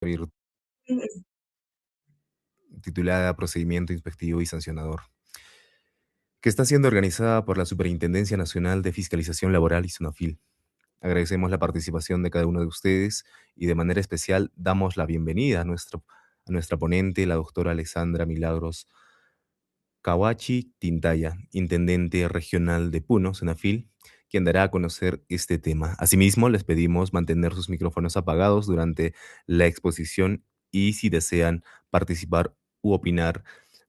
virtual titulada Procedimiento Inspectivo y Sancionador, que está siendo organizada por la Superintendencia Nacional de Fiscalización Laboral y SUNAFIL. Agradecemos la participación de cada uno de ustedes y de manera especial damos la bienvenida a nuestra ponente, la doctora Alexandra Milagros Kawachi Tintaya, Intendente Regional de Puno, SUNAFIL, quien dará a conocer este tema. Asimismo, les pedimos mantener sus micrófonos apagados durante la exposición y si desean participar u opinar,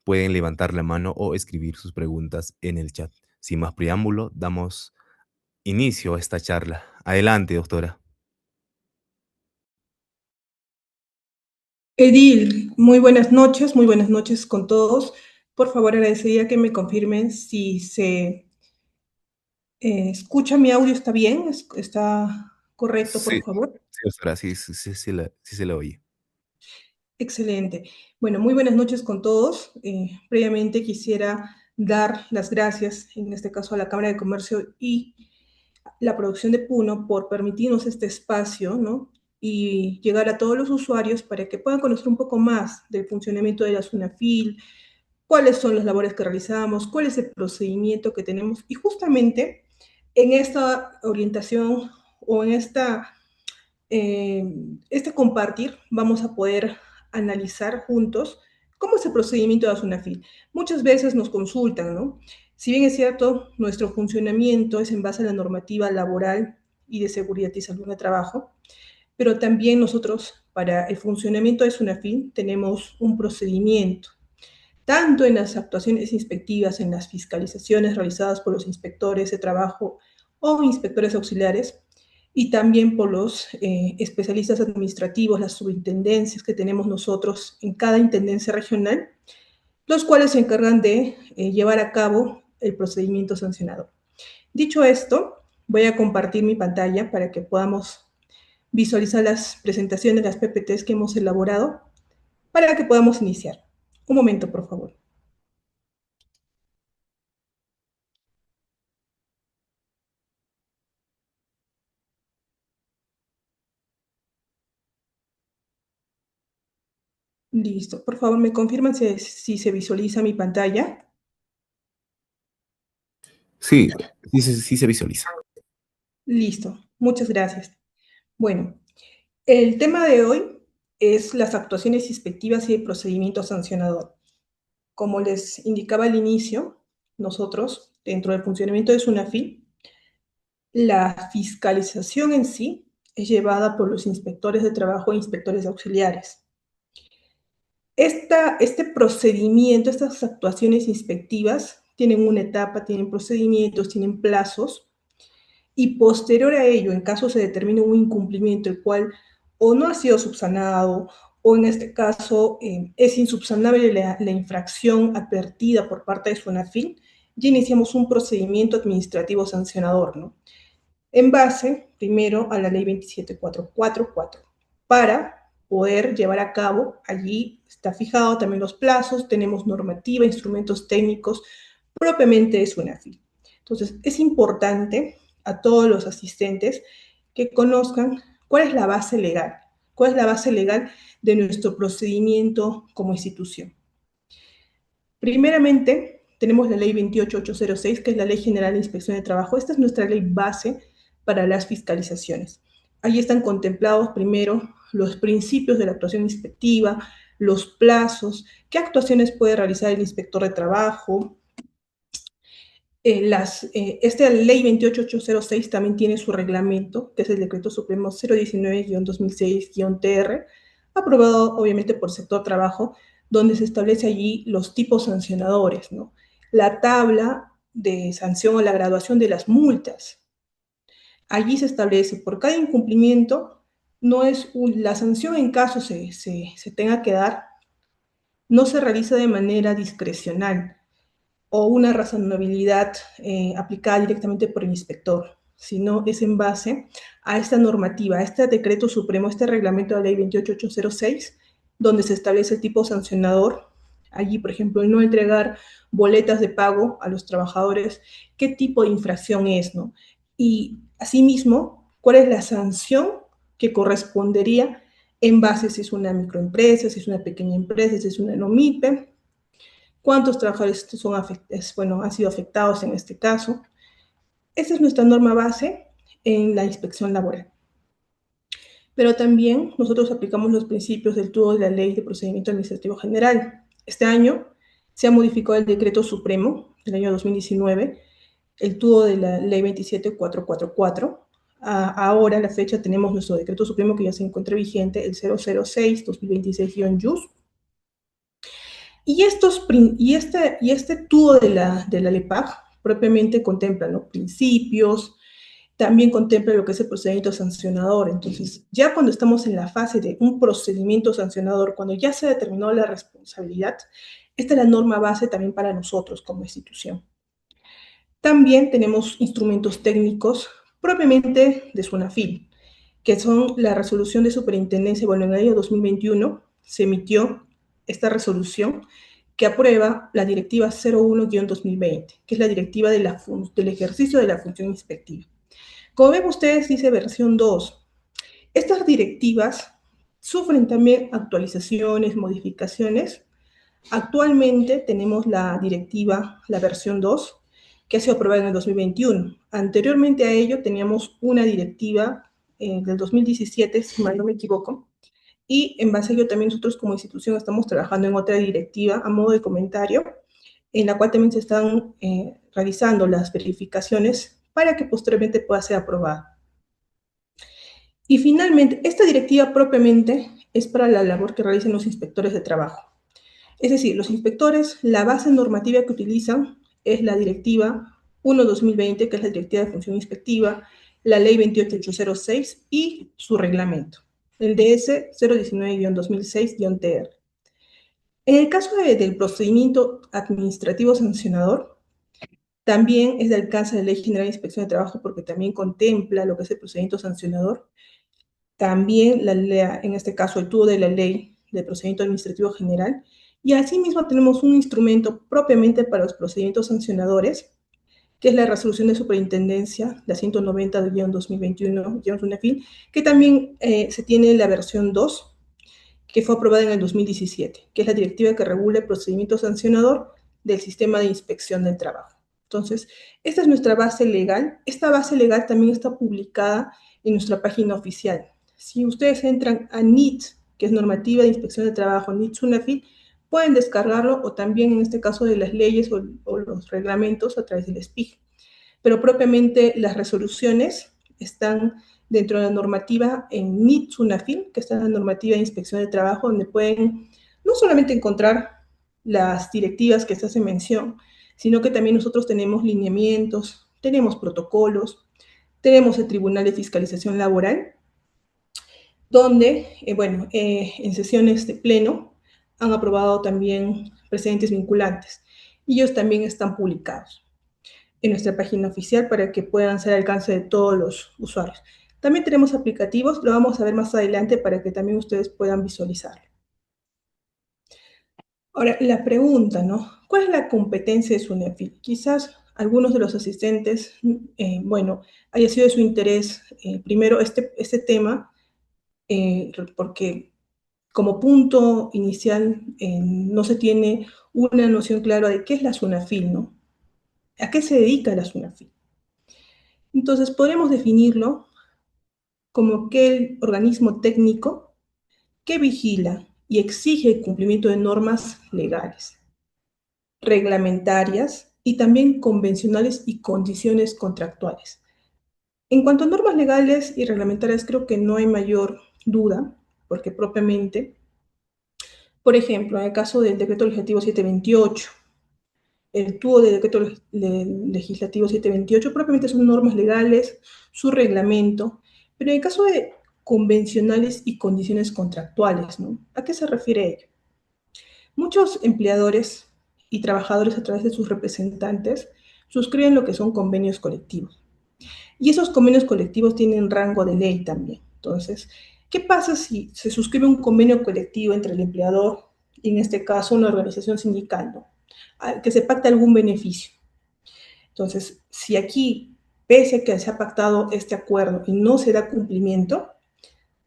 pueden levantar la mano o escribir sus preguntas en el chat. Sin más preámbulo, damos inicio a esta charla. Adelante, doctora. Edil, muy buenas noches con todos. Por favor, agradecería que me confirmen si se escucha mi audio, ¿está bien? ¿Está correcto, Sí, por favor? sí, doctora, sí se la oye. Excelente. Bueno, muy buenas noches con todos. Previamente quisiera dar las gracias, en este caso a la Cámara de Comercio y la producción de Puno, por permitirnos este espacio, ¿no? Y llegar a todos los usuarios para que puedan conocer un poco más del funcionamiento de la SUNAFIL, cuáles son las labores que realizamos, cuál es el procedimiento que tenemos. Y justamente en esta orientación o en este compartir vamos a poder analizar juntos cómo es el procedimiento de la SUNAFIL. Muchas veces nos consultan, ¿no? Si bien es cierto, nuestro funcionamiento es en base a la normativa laboral y de seguridad y salud de trabajo, pero también nosotros para el funcionamiento de SUNAFIL tenemos un procedimiento tanto en las actuaciones inspectivas, en las fiscalizaciones realizadas por los inspectores de trabajo o inspectores auxiliares, y también por los especialistas administrativos, las subintendencias que tenemos nosotros en cada intendencia regional, los cuales se encargan de llevar a cabo el procedimiento sancionador. Dicho esto, voy a compartir mi pantalla para que podamos visualizar las presentaciones, las PPTs que hemos elaborado, para que podamos iniciar. Un momento, por favor. Listo. Por favor, me confirman si se visualiza mi pantalla. Sí, sí se visualiza. Listo. Muchas gracias. Bueno, el tema de hoy es las actuaciones inspectivas y el procedimiento sancionador. Como les indicaba al inicio, nosotros, dentro del funcionamiento de SUNAFIL, la fiscalización en sí es llevada por los inspectores de trabajo e inspectores auxiliares. Este procedimiento, estas actuaciones inspectivas, tienen una etapa, tienen procedimientos, tienen plazos, y posterior a ello, en caso se determine un incumplimiento el cual o no ha sido subsanado, o en este caso es insubsanable la infracción advertida por parte de SUNAFIL, ya iniciamos un procedimiento administrativo sancionador, ¿no? En base, primero, a la ley 27444, para poder llevar a cabo, allí está fijado también los plazos, tenemos normativa, instrumentos técnicos propiamente de SUNAFIL. Entonces, es importante a todos los asistentes que conozcan cuál es la base legal de nuestro procedimiento como institución. Primeramente, tenemos la ley 28806, que es la Ley General de Inspección de Trabajo. Esta es nuestra ley base para las fiscalizaciones. Allí están contemplados primero los principios de la actuación inspectiva, los plazos, qué actuaciones puede realizar el inspector de trabajo. Esta ley 28806 también tiene su reglamento, que es el Decreto Supremo 019-2006-TR, aprobado obviamente por sector trabajo, donde se establece allí los tipos sancionadores, ¿no? La tabla de sanción o la graduación de las multas. Allí se establece por cada incumplimiento, no es la sanción en caso se tenga que dar, no se realiza de manera discrecional o una razonabilidad aplicada directamente por el inspector, sino es en base a esta normativa, a este decreto supremo, este reglamento de la ley 28806, donde se establece el tipo sancionador. Allí, por ejemplo, el no entregar boletas de pago a los trabajadores, qué tipo de infracción es, ¿no? Y asimismo, cuál es la sanción que correspondería en base si es una microempresa, si es una pequeña empresa, si es una no MIPE, cuántos trabajadores han sido afectados en este caso. Esa es nuestra norma base en la inspección laboral. Pero también nosotros aplicamos los principios del TUO de la Ley de Procedimiento Administrativo General. Este año se ha modificado el Decreto Supremo del año 2019, el TUO de la Ley 27444. Ahora, a la fecha, tenemos nuestro Decreto Supremo que ya se encuentra vigente, el 006-2026-YUS. Y este TUO de la LEPAG propiamente contempla, ¿no?, principios, también contempla lo que es el procedimiento sancionador. Entonces, ya cuando estamos en la fase de un procedimiento sancionador, cuando ya se ha determinado la responsabilidad, esta es la norma base también para nosotros como institución. También tenemos instrumentos técnicos propiamente de SUNAFIL, que son la resolución de superintendencia. Bueno, en el año 2021 se emitió esta resolución que aprueba la directiva 01-2020, que es la directiva del ejercicio de la función inspectiva. Como ven ustedes, dice versión 2. Estas directivas sufren también actualizaciones, modificaciones. Actualmente tenemos la directiva, la versión 2, que ha sido aprobada en el 2021. Anteriormente a ello teníamos una directiva del 2017, si mal no me equivoco, y en base a ello también nosotros como institución estamos trabajando en otra directiva a modo de comentario, en la cual también se están realizando las verificaciones para que posteriormente pueda ser aprobada. Y finalmente, esta directiva propiamente es para la labor que realizan los inspectores de trabajo. Es decir, los inspectores, la base normativa que utilizan es la directiva 1-2020, que es la directiva de función inspectiva, la ley 28806 y su reglamento, el DS 019-2006-TR. En el caso del procedimiento administrativo sancionador, también es de alcance de la Ley General de Inspección de Trabajo porque también contempla lo que es el procedimiento sancionador. También, en este caso, el TUO de la Ley de Procedimiento Administrativo General. Y asimismo tenemos un instrumento propiamente para los procedimientos sancionadores, que es la resolución de superintendencia, la 190-2021-UNEFIL, que también se tiene la versión 2, que fue aprobada en el 2017, que es la directiva que regula el procedimiento sancionador del sistema de inspección del trabajo. Entonces, esta es nuestra base legal. Esta base legal también está publicada en nuestra página oficial. Si ustedes entran a NIT, que es Normativa de Inspección de Trabajo, NIT-SUNAFIL, pueden descargarlo, o también en este caso de las leyes o los reglamentos a través del SPIG. Pero propiamente las resoluciones están dentro de la normativa en NIT-SUNAFIL, que está en la normativa de inspección de trabajo, donde pueden no solamente encontrar las directivas que se hacen mención, sino que también nosotros tenemos lineamientos, tenemos protocolos, tenemos el Tribunal de Fiscalización Laboral, donde, en sesiones de pleno han aprobado también precedentes vinculantes, y ellos también están publicados en nuestra página oficial para que puedan ser al alcance de todos los usuarios. También tenemos aplicativos, lo vamos a ver más adelante para que también ustedes puedan visualizarlo. Ahora, la pregunta, ¿no? ¿Cuál es la competencia de SUNAFIL? Quizás algunos de los asistentes, haya sido de su interés, primero, este tema, porque como punto inicial no se tiene una noción clara de qué es la SUNAFIL, ¿no? ¿A qué se dedica la SUNAFIL? Entonces, podemos definirlo como aquel organismo técnico que vigila y exige el cumplimiento de normas legales, reglamentarias y también convencionales y condiciones contractuales. En cuanto a normas legales y reglamentarias, creo que no hay mayor duda, porque propiamente, por ejemplo, en el caso del Decreto Legislativo 728, el TUO del Decreto Legislativo 728, propiamente son normas legales, su reglamento, pero en el caso de convencionales y condiciones contractuales, ¿no? ¿A qué se refiere ello? Muchos empleadores y trabajadores a través de sus representantes suscriben lo que son convenios colectivos. Y esos convenios colectivos tienen rango de ley también. Entonces, ¿qué pasa si se suscribe un convenio colectivo entre el empleador y en este caso una organización sindical, ¿no?, que se pacte algún beneficio? Entonces, si aquí, pese a que se ha pactado este acuerdo y no se da cumplimiento,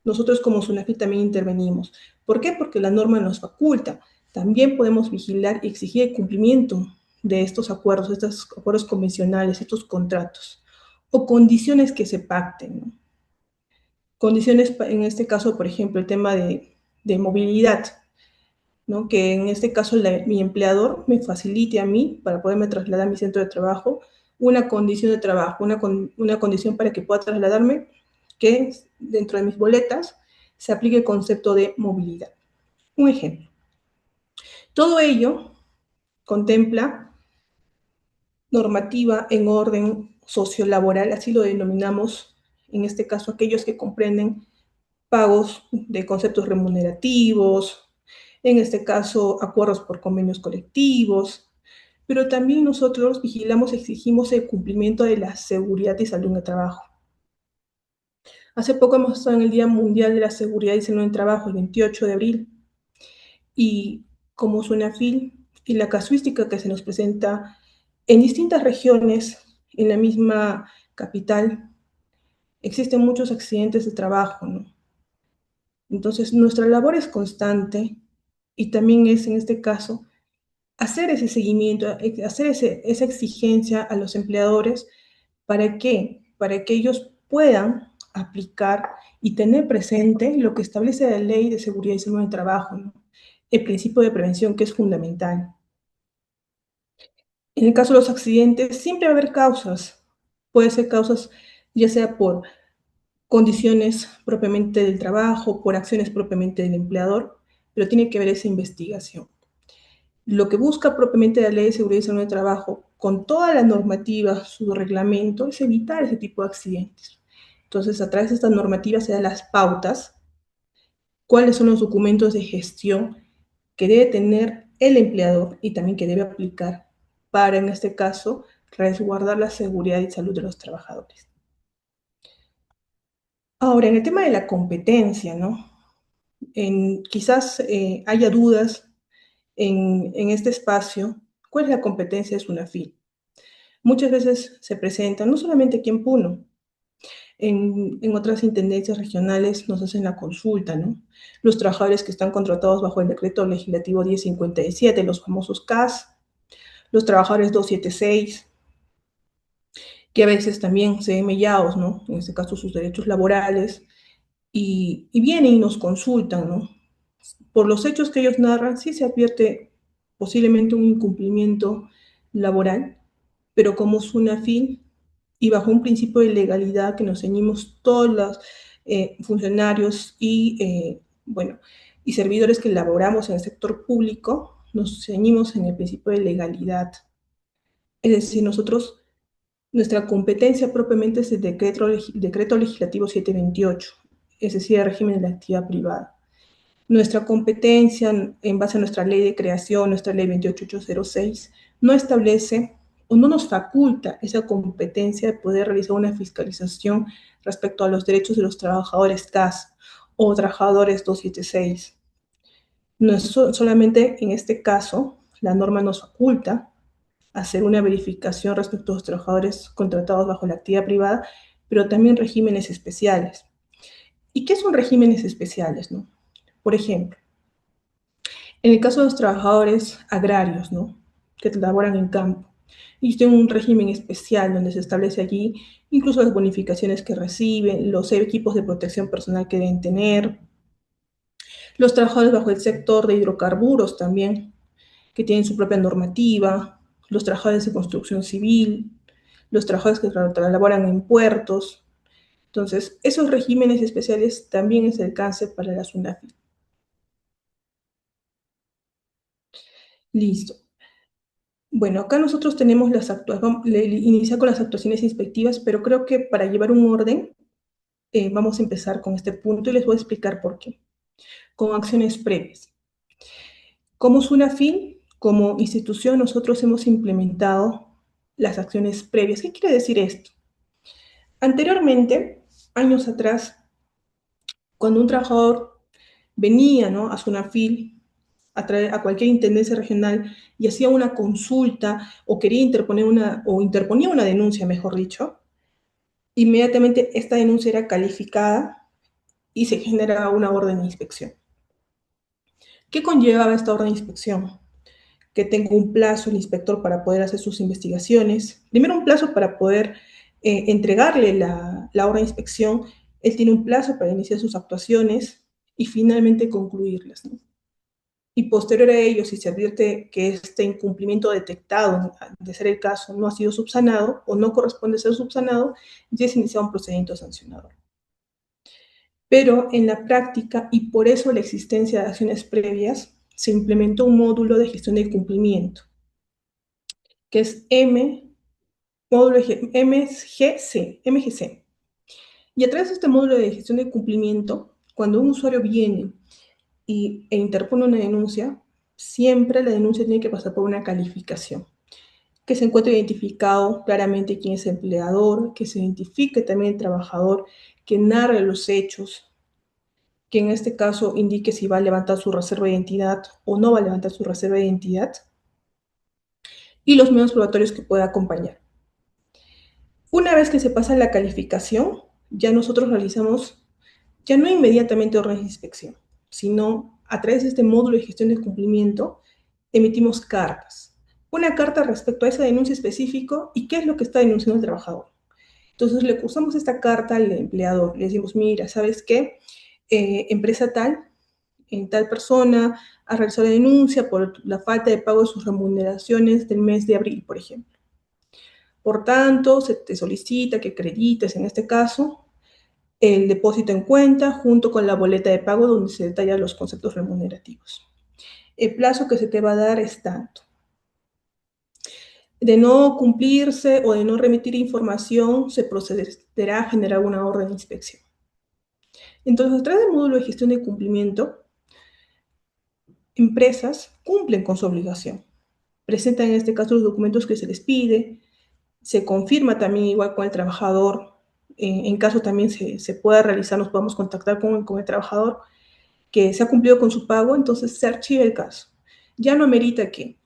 nosotros como SUNAFIL también intervenimos. ¿Por qué? Porque la norma nos faculta. También podemos vigilar y exigir el cumplimiento de estos acuerdos convencionales, estos contratos, o condiciones que se pacten, ¿no? Condiciones, en este caso, por ejemplo, el tema de movilidad, ¿no? Que en este caso mi empleador me facilite a mí para poderme trasladar a mi centro de trabajo una condición de trabajo, una condición para que pueda trasladarme, que dentro de mis boletas se aplique el concepto de movilidad. Un ejemplo. Todo ello contempla normativa en orden sociolaboral, así lo denominamos, en este caso aquellos que comprenden pagos de conceptos remunerativos, en este caso acuerdos por convenios colectivos, pero también nosotros vigilamos y exigimos el cumplimiento de la seguridad y salud en el trabajo. Hace poco hemos estado en el Día Mundial de la Seguridad y Salud en el Trabajo, el 28 de abril, y como SUNAFIL y la casuística que se nos presenta en distintas regiones, en la misma capital, existen muchos accidentes de trabajo, ¿no? Entonces, nuestra labor es constante y también es, en este caso, hacer ese seguimiento, hacer esa exigencia a los empleadores. ¿Para qué? Para que ellos puedan aplicar y tener presente lo que establece la Ley de Seguridad y Salud en el Trabajo, ¿no? El principio de prevención, que es fundamental. En el caso de los accidentes, siempre va a haber causas. Puede ser causas ya sea por condiciones propiamente del trabajo, por acciones propiamente del empleador, pero tiene que haber esa investigación. Lo que busca propiamente la Ley de Seguridad y Salud del Trabajo, con toda la normativa, su reglamento, es evitar ese tipo de accidentes. Entonces, a través de estas normativas se dan las pautas, cuáles son los documentos de gestión que debe tener el empleador y también que debe aplicar para, en este caso, resguardar la seguridad y salud de los trabajadores. Ahora, en el tema de la competencia, ¿no? Quizás haya dudas en este espacio. ¿Cuál es la competencia de SUNAFIL? Muchas veces se presenta, no solamente aquí en Puno, en otras intendencias regionales nos hacen la consulta, ¿no? Los trabajadores que están contratados bajo el decreto legislativo 1057, los famosos CAS, los trabajadores 276, que a veces también se ven mellados, ¿no? En este caso sus derechos laborales, y vienen y nos consultan, ¿no? Por los hechos que ellos narran, sí se advierte posiblemente un incumplimiento laboral, pero como SUNAFIL y bajo un principio de legalidad que nos ceñimos todos los funcionarios bueno, y servidores que laboramos en el sector público, nos ceñimos en el principio de legalidad. Es decir, nuestra competencia propiamente es el decreto legislativo 728, es decir, el régimen de la actividad privada. Nuestra competencia, en base a nuestra ley de creación, nuestra ley 28806, no establece o no nos faculta esa competencia de poder realizar una fiscalización respecto a los derechos de los trabajadores CAS o trabajadores 276. No es solamente en este caso, la norma nos faculta hacer una verificación respecto a los trabajadores contratados bajo la actividad privada, pero también regímenes especiales. ¿Y qué son regímenes especiales, no? Por ejemplo, en el caso de los trabajadores agrarios, ¿no? Que laboran en campo, y tienen un régimen especial donde se establece allí incluso las bonificaciones que reciben, los equipos de protección personal que deben tener, los trabajadores bajo el sector de hidrocarburos también, que tienen su propia normativa, los trabajadores de construcción civil, los trabajadores que laboran en puertos. Entonces, esos regímenes especiales también es el cáncer para la SUNAFI. Listo. Bueno, acá nosotros tenemos las actuaciones, iniciar con las actuaciones inspectivas, pero creo que para llevar un orden, vamos a empezar con este punto y les voy a explicar por qué. Con acciones previas. Como SUNAFIL, como institución, nosotros hemos implementado las acciones previas. ¿Qué quiere decir esto? Anteriormente, años atrás, cuando un trabajador venía, ¿no?, a SUNAFIL, a cualquier intendencia regional y hacía una consulta o quería interponía una denuncia, mejor dicho, inmediatamente esta denuncia era calificada y se genera una orden de inspección. ¿Qué conlleva esta orden de inspección? Que tenga un plazo el inspector para poder hacer sus investigaciones. Primero un plazo para poder entregarle la orden de inspección. Él tiene un plazo para iniciar sus actuaciones y finalmente concluirlas, ¿no? Y posterior a ello, si se advierte que este incumplimiento detectado, de ser el caso, no ha sido subsanado o no corresponde ser subsanado, ya es iniciado un procedimiento sancionador. Pero en la práctica, y por eso la existencia de acciones previas, se implementó un módulo de gestión de cumplimiento, que es módulo MGC. Y a través de este módulo de gestión de cumplimiento, cuando un usuario viene e interpone una denuncia, siempre la denuncia tiene que pasar por una calificación, que se encuentre identificado claramente quién es el empleador, que se identifique también el trabajador, que narre los hechos, que en este caso indique si va a levantar su reserva de identidad o no va a levantar su reserva de identidad, y los medios probatorios que pueda acompañar. Una vez que se pasa la calificación, ya nosotros realizamos, ya no inmediatamente órdenes de inspección, sino a través de este módulo de gestión de cumplimiento, emitimos cartas. Una carta respecto a esa denuncia específica y qué es lo que está denunciando el trabajador. Entonces le cursamos esta carta al empleador, le decimos, mira, ¿sabes qué? Empresa tal, en tal persona ha realizado la denuncia por la falta de pago de sus remuneraciones del mes de abril, por ejemplo. Por tanto, se te solicita que acredites, en este caso, el depósito en cuenta junto con la boleta de pago donde se detallan los conceptos remunerativos. El plazo que se te va a dar es tanto. De no cumplirse o de no remitir información, se procederá a generar una orden de inspección. Entonces, a través del módulo de gestión de cumplimiento, empresas cumplen con su obligación. Presentan en este caso los documentos que se les pide, se confirma también igual con el trabajador, en caso también se pueda realizar, nos podemos contactar con el trabajador, que se ha cumplido con su pago, entonces se archiva el caso. Ya no amerita que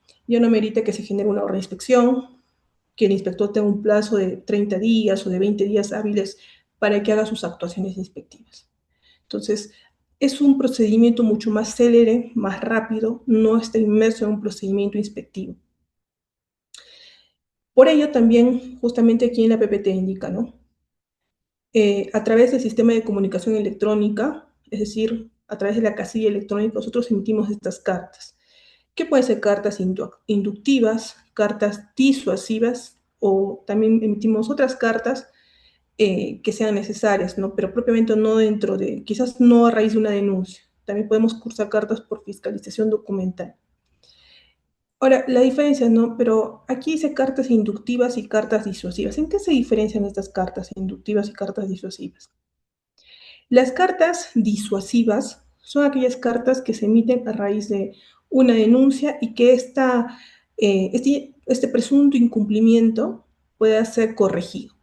se genere una orden de inspección, que el inspector tenga un plazo de 30 días o de 20 días hábiles para que haga sus actuaciones inspectivas. Entonces, es un procedimiento mucho más célere, más rápido, no está inmerso en un procedimiento inspectivo. Por ello también, justamente aquí en la PPT indica, ¿no? A través del sistema de comunicación electrónica, es decir, a través de la casilla electrónica, nosotros emitimos estas cartas, que pueden ser cartas inductivas, cartas disuasivas, o también emitimos otras cartas que sean necesarias, ¿no? Pero propiamente no dentro de, quizás no a raíz de una denuncia. También podemos cursar cartas por fiscalización documental. Ahora, la diferencia, ¿no? Pero aquí dice cartas inductivas y cartas disuasivas. ¿En qué se diferencian estas cartas inductivas y cartas disuasivas? Las cartas disuasivas son aquellas cartas que se emiten a raíz de una denuncia y que este presunto incumplimiento pueda ser corregido.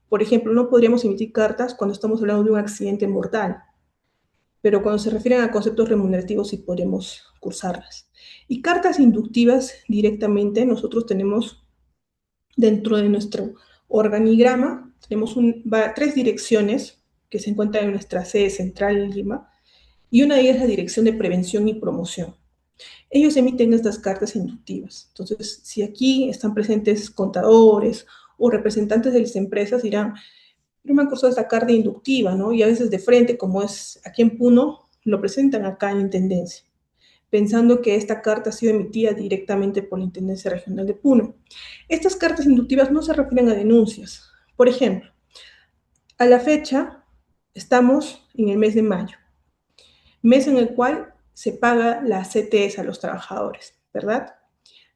Por ejemplo, no podríamos emitir cartas cuando estamos hablando de un accidente mortal, pero cuando se refieren a conceptos remunerativos sí podemos cursarlas. Y cartas inductivas directamente nosotros tenemos dentro de nuestro organigrama, tenemos tres direcciones que se encuentran en nuestra sede central en Lima, y una de ellas es la Dirección de Prevención y Promoción. Ellos emiten estas cartas inductivas. Entonces, si aquí están presentes contadores o representantes de las empresas, dirán, yo me han cursado esta carta inductiva, ¿no? Y a veces de frente, como es aquí en Puno, lo presentan acá en la Intendencia, pensando que esta carta ha sido emitida directamente por la Intendencia Regional de Puno. Estas cartas inductivas no se refieren a denuncias. Por ejemplo, a la fecha estamos en el mes de mayo, mes en el cual se paga la CTS a los trabajadores, ¿verdad?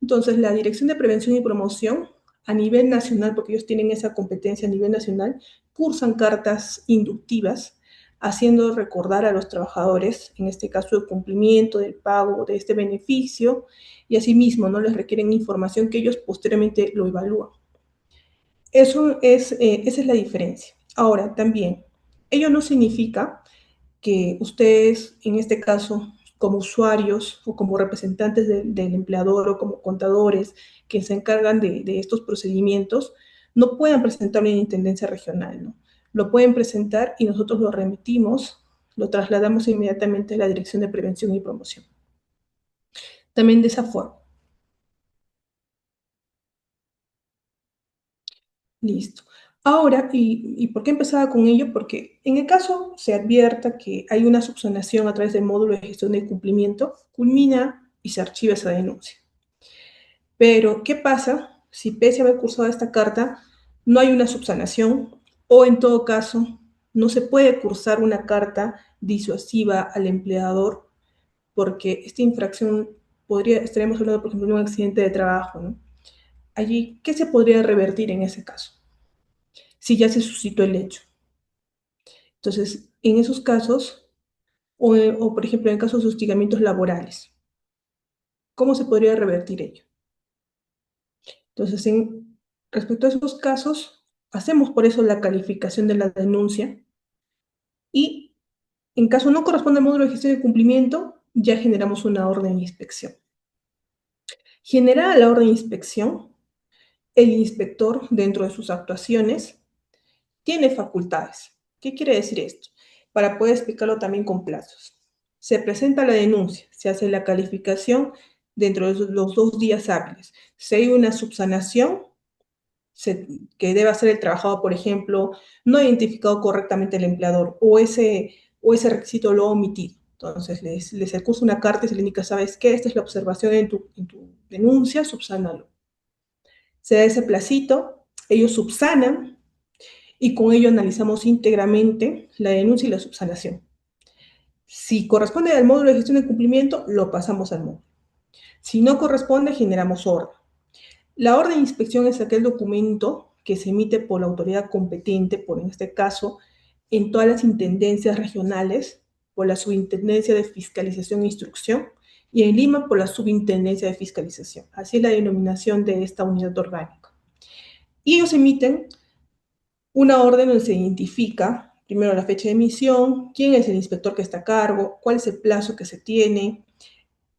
Entonces, la Dirección de Prevención y Promoción, a nivel nacional, porque ellos tienen esa competencia a nivel nacional, cursan cartas inductivas, haciendo recordar a los trabajadores, en este caso, el cumplimiento del pago de este beneficio, y asimismo, no les requieren información que ellos posteriormente lo evalúan. Esa es la diferencia. Ahora, también, ello no significa que ustedes, en este caso, como usuarios o como representantes del empleador o como contadores que se encargan de estos procedimientos, no puedan presentarlo en la Intendencia Regional, ¿no? Lo pueden presentar y nosotros lo remitimos lo trasladamos inmediatamente a la Dirección de Prevención y Promoción. También de esa forma. Listo. Ahora, ¿y por qué empezaba con ello? Porque en el caso se advierta que hay una subsanación a través del módulo de gestión de cumplimiento, culmina y se archiva esa denuncia. Pero, ¿qué pasa si pese a haber cursado esta carta no hay una subsanación o en todo caso no se puede cursar una carta disuasiva al empleador porque esta infracción estaríamos hablando, por ejemplo, de un accidente de trabajo, ¿no? Allí, ¿qué se podría revertir en ese caso? Si ya se suscitó el hecho. Entonces, en esos casos, o por ejemplo, en casos de hostigamientos laborales, ¿cómo se podría revertir ello? Entonces, respecto a esos casos, hacemos por eso la calificación de la denuncia y en caso no corresponda al módulo de gestión de cumplimiento, ya generamos una orden de inspección. Generada la orden de inspección, el inspector, dentro de sus actuaciones, tiene facultades. ¿Qué quiere decir esto? Para poder explicarlo también con plazos. Se presenta la denuncia, se hace la calificación dentro de los 2 días hábiles. Si hay una subsanación, que debe hacer el trabajador, por ejemplo, no ha identificado correctamente el empleador o ese requisito lo ha omitido. Entonces, les acusa una carta y se le indica, ¿sabes qué? Esta es la observación en tu denuncia, subsánalo. Se da ese placito, ellos subsanan y con ello analizamos íntegramente la denuncia y la subsanación. Si corresponde al módulo de gestión de cumplimiento, lo pasamos al módulo. Si no corresponde, generamos orden. La orden de inspección es aquel documento que se emite por la autoridad competente, por en este caso, en todas las intendencias regionales, por la Subintendencia de Fiscalización e Instrucción, y en Lima por la Subintendencia de Fiscalización. Así es la denominación de esta unidad orgánica. Y ellos emiten una orden donde se identifica primero la fecha de emisión, quién es el inspector que está a cargo, cuál es el plazo que se tiene,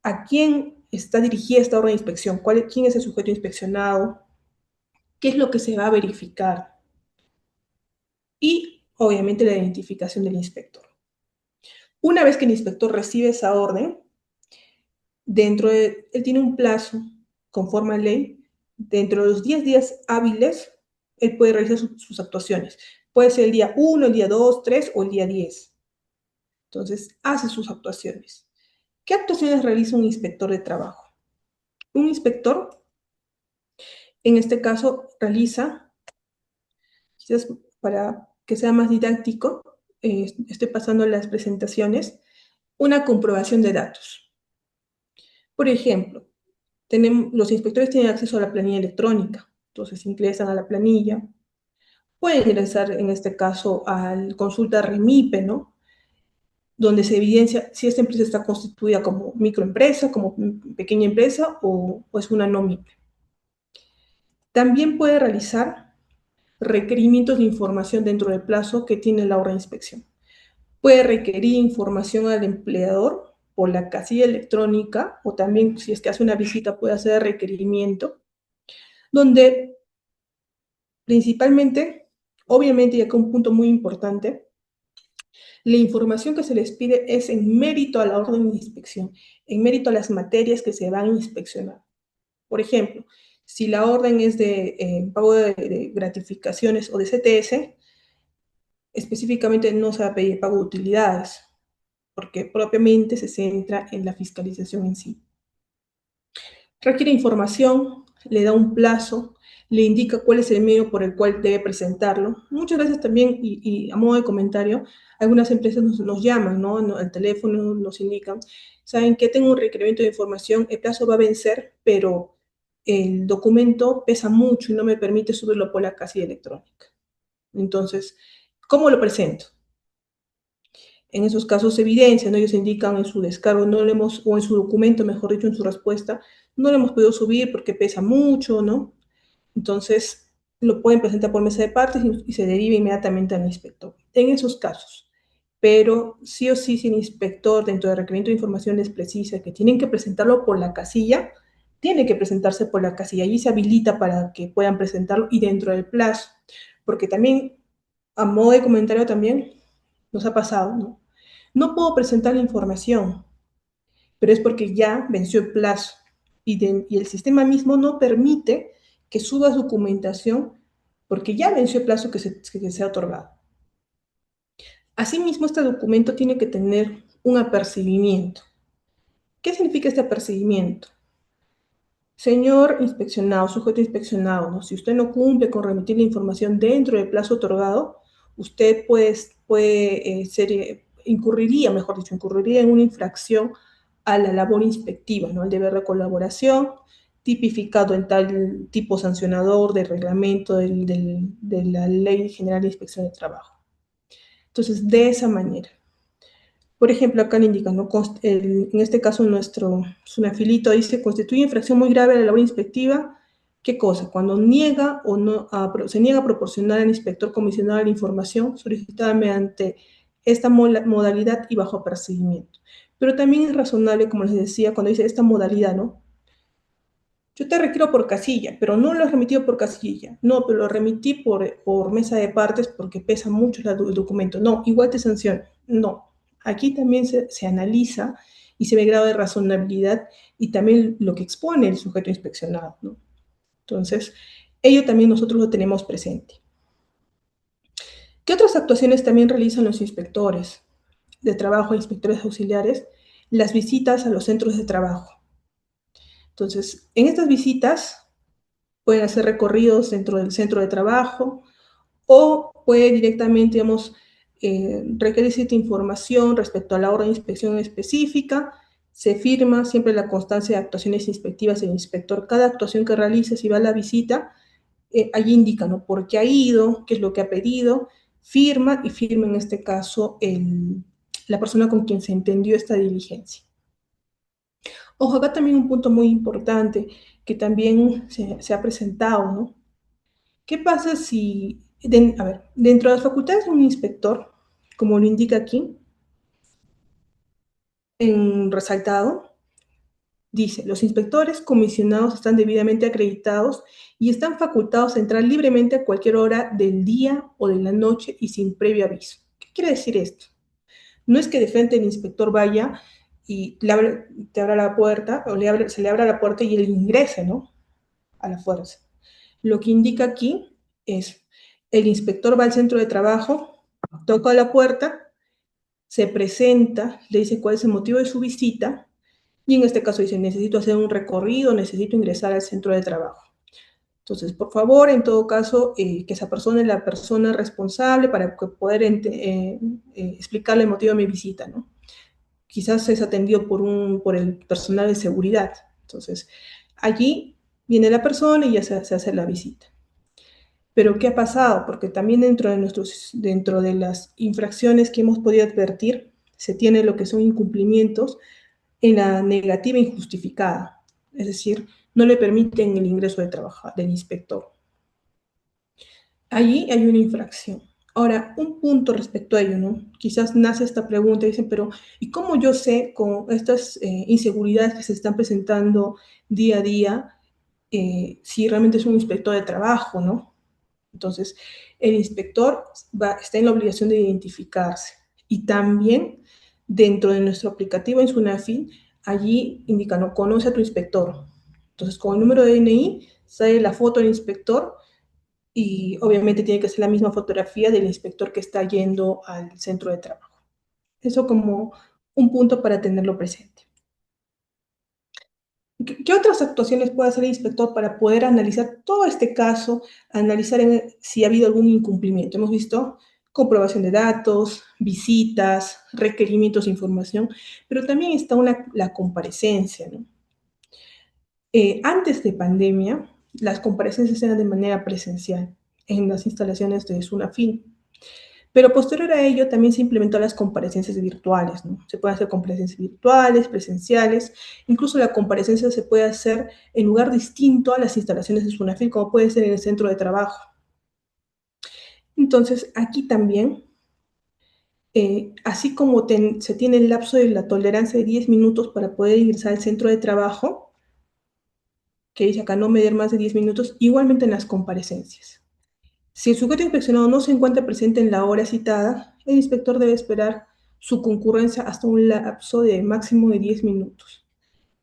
a quién está dirigida esta orden de inspección, quién es el sujeto inspeccionado, qué es lo que se va a verificar y obviamente la identificación del inspector. Una vez que el inspector recibe esa orden, él tiene un plazo conforme a ley, dentro de los 10 días hábiles, él puede realizar sus actuaciones. Puede ser el día 1, el día 2, 3 o el día 10. Entonces, hace sus actuaciones. ¿Qué actuaciones realiza un inspector de trabajo? Un inspector, en este caso, realiza, quizás para que sea más didáctico, estoy pasando las presentaciones, una comprobación de datos. Por ejemplo, los inspectores tienen acceso a la planilla electrónica, entonces ingresan a la planilla, pueden ingresar en este caso al consulta REMIPE, ¿no? Donde se evidencia si esta empresa está constituida como microempresa, como pequeña empresa o es una no MIPE. También puede realizar requerimientos de información dentro del plazo que tiene la orden de inspección. Puede requerir información al empleador por la casilla electrónica o también si es que hace una visita puede hacer requerimiento, donde principalmente, obviamente, y acá un punto muy importante, la información que se les pide es en mérito a la orden de inspección, en mérito a las materias que se van a inspeccionar. Por ejemplo, si la orden es de pago de gratificaciones o de CTS, específicamente no se va a pedir pago de utilidades, porque propiamente se centra en la fiscalización en sí. Requiere información, le da un plazo, le indica cuál es el medio por el cual debe presentarlo. Muchas veces también, y a modo de comentario, algunas empresas nos llaman, ¿no? Al teléfono nos indican, saben que tengo un requerimiento de información, el plazo va a vencer, pero el documento pesa mucho y no me permite subirlo por la casilla electrónica. Entonces, ¿cómo lo presento? En esos casos se evidencia, ¿no? Ellos indican en su descargo, o en su documento, mejor dicho, en su respuesta, no lo hemos podido subir porque pesa mucho, ¿no? Entonces, lo pueden presentar por mesa de partes y se deriva inmediatamente al inspector. En esos casos. Pero sí o sí, si el inspector dentro del requerimiento de información les precisa que tienen que presentarlo por la casilla, tiene que presentarse por la casilla. Allí se habilita para que puedan presentarlo y dentro del plazo. Porque también, a modo de comentario también, nos ha pasado, ¿no? No puedo presentar la información, pero es porque ya venció el plazo y el sistema mismo no permite que subas documentación porque ya venció el plazo que se ha otorgado. Asimismo, este documento tiene que tener un apercibimiento. ¿Qué significa este apercibimiento? Señor inspeccionado, sujeto inspeccionado, ¿no? Si usted no cumple con remitir la información dentro del plazo otorgado, usted incurriría, mejor dicho, incurriría en una infracción a la labor inspectiva, ¿no? Al deber de colaboración, tipificado en tal tipo sancionador del reglamento de la Ley General de Inspección de Trabajo. Entonces, de esa manera. Por ejemplo, acá le indica, ¿no? En este caso, nuestro sunafilito dice, constituye infracción muy grave a la labor inspectiva. ¿Qué cosa? Cuando niega o no, se niega a proporcionar al inspector comisionado la información solicitada mediante esta modalidad y bajo apercibimiento. Pero también es razonable, como les decía, cuando dice esta modalidad, ¿no? Yo te requiero por casilla, pero no lo he remitido por casilla. No, pero lo remití por mesa de partes porque pesa mucho el documento. No, igual te sanciono. No. Aquí también se analiza y se ve el grado de razonabilidad y también lo que expone el sujeto inspeccionado, ¿no? Entonces, ello también nosotros lo tenemos presente. ¿Qué otras actuaciones también realizan los inspectores de trabajo, inspectores auxiliares? Las visitas a los centros de trabajo. Entonces, en estas visitas pueden hacer recorridos dentro del centro de trabajo o puede directamente, digamos, requerir cierta información respecto a la orden de inspección específica. Se firma siempre la constancia de actuaciones inspectivas del inspector. Cada actuación que realice, si va a la visita, allí indica, ¿no? Por qué ha ido, qué es lo que ha pedido, firma y firma en este caso la persona con quien se entendió esta diligencia. Ojo, acá también un punto muy importante que también se ha presentado, ¿no? ¿Qué pasa si, a ver, dentro de las facultades de un inspector, como lo indica aquí, en resaltado, dice, los inspectores comisionados están debidamente acreditados y están facultados a entrar libremente a cualquier hora del día o de la noche y sin previo aviso? ¿Qué quiere decir esto? No es que de frente el inspector vaya y te abra la puerta o se le abra la puerta y él ingrese, ¿no? A la fuerza. Lo que indica aquí es, el inspector va al centro de trabajo, toca la puerta, se presenta, le dice cuál es el motivo de su visita y en este caso dice, necesito hacer un recorrido, necesito ingresar al centro de trabajo. Entonces, por favor, en todo caso, que esa persona es la persona responsable para poder explicarle el motivo de mi visita, ¿no? Quizás es atendido por el personal de seguridad. Entonces, allí viene la persona y ya se hace la visita. Pero ¿qué ha pasado? Porque también dentro de las infracciones que hemos podido advertir, se tiene lo que son incumplimientos en la negativa injustificada. Es decir, no le permiten el ingreso del inspector. Allí hay una infracción. Ahora, un punto respecto a ello, ¿no? Quizás nace esta pregunta y dicen, pero ¿y cómo yo sé con estas inseguridades que se están presentando día a día si realmente es un inspector de trabajo, ¿no? Entonces, el inspector está en la obligación de identificarse. Y también, dentro de nuestro aplicativo en Sunafin, allí indica, no conoce a tu inspector. Entonces, con el número de DNI sale la foto del inspector y obviamente tiene que ser la misma fotografía del inspector que está yendo al centro de trabajo. Eso como un punto para tenerlo presente. ¿Qué otras actuaciones puede hacer el inspector para poder analizar todo este caso, analizar si ha habido algún incumplimiento? Hemos visto comprobación de datos, visitas, requerimientos de información, pero también está la comparecencia, ¿no? Antes de pandemia, las comparecencias eran de manera presencial en las instalaciones de Sunafin. Pero posterior a ello también se implementó las comparecencias virtuales, ¿no? Se pueden hacer comparecencias virtuales, presenciales, incluso la comparecencia se puede hacer en lugar distinto a las instalaciones de Sunafil, como puede ser en el centro de trabajo. Entonces, aquí también, así como se tiene el lapso de la tolerancia de 10 minutos para poder ingresar al centro de trabajo, que dice acá no medir más de 10 minutos, igualmente en las comparecencias. Si el sujeto inspeccionado no se encuentra presente en la hora citada, el inspector debe esperar su concurrencia hasta un lapso de máximo de 10 minutos.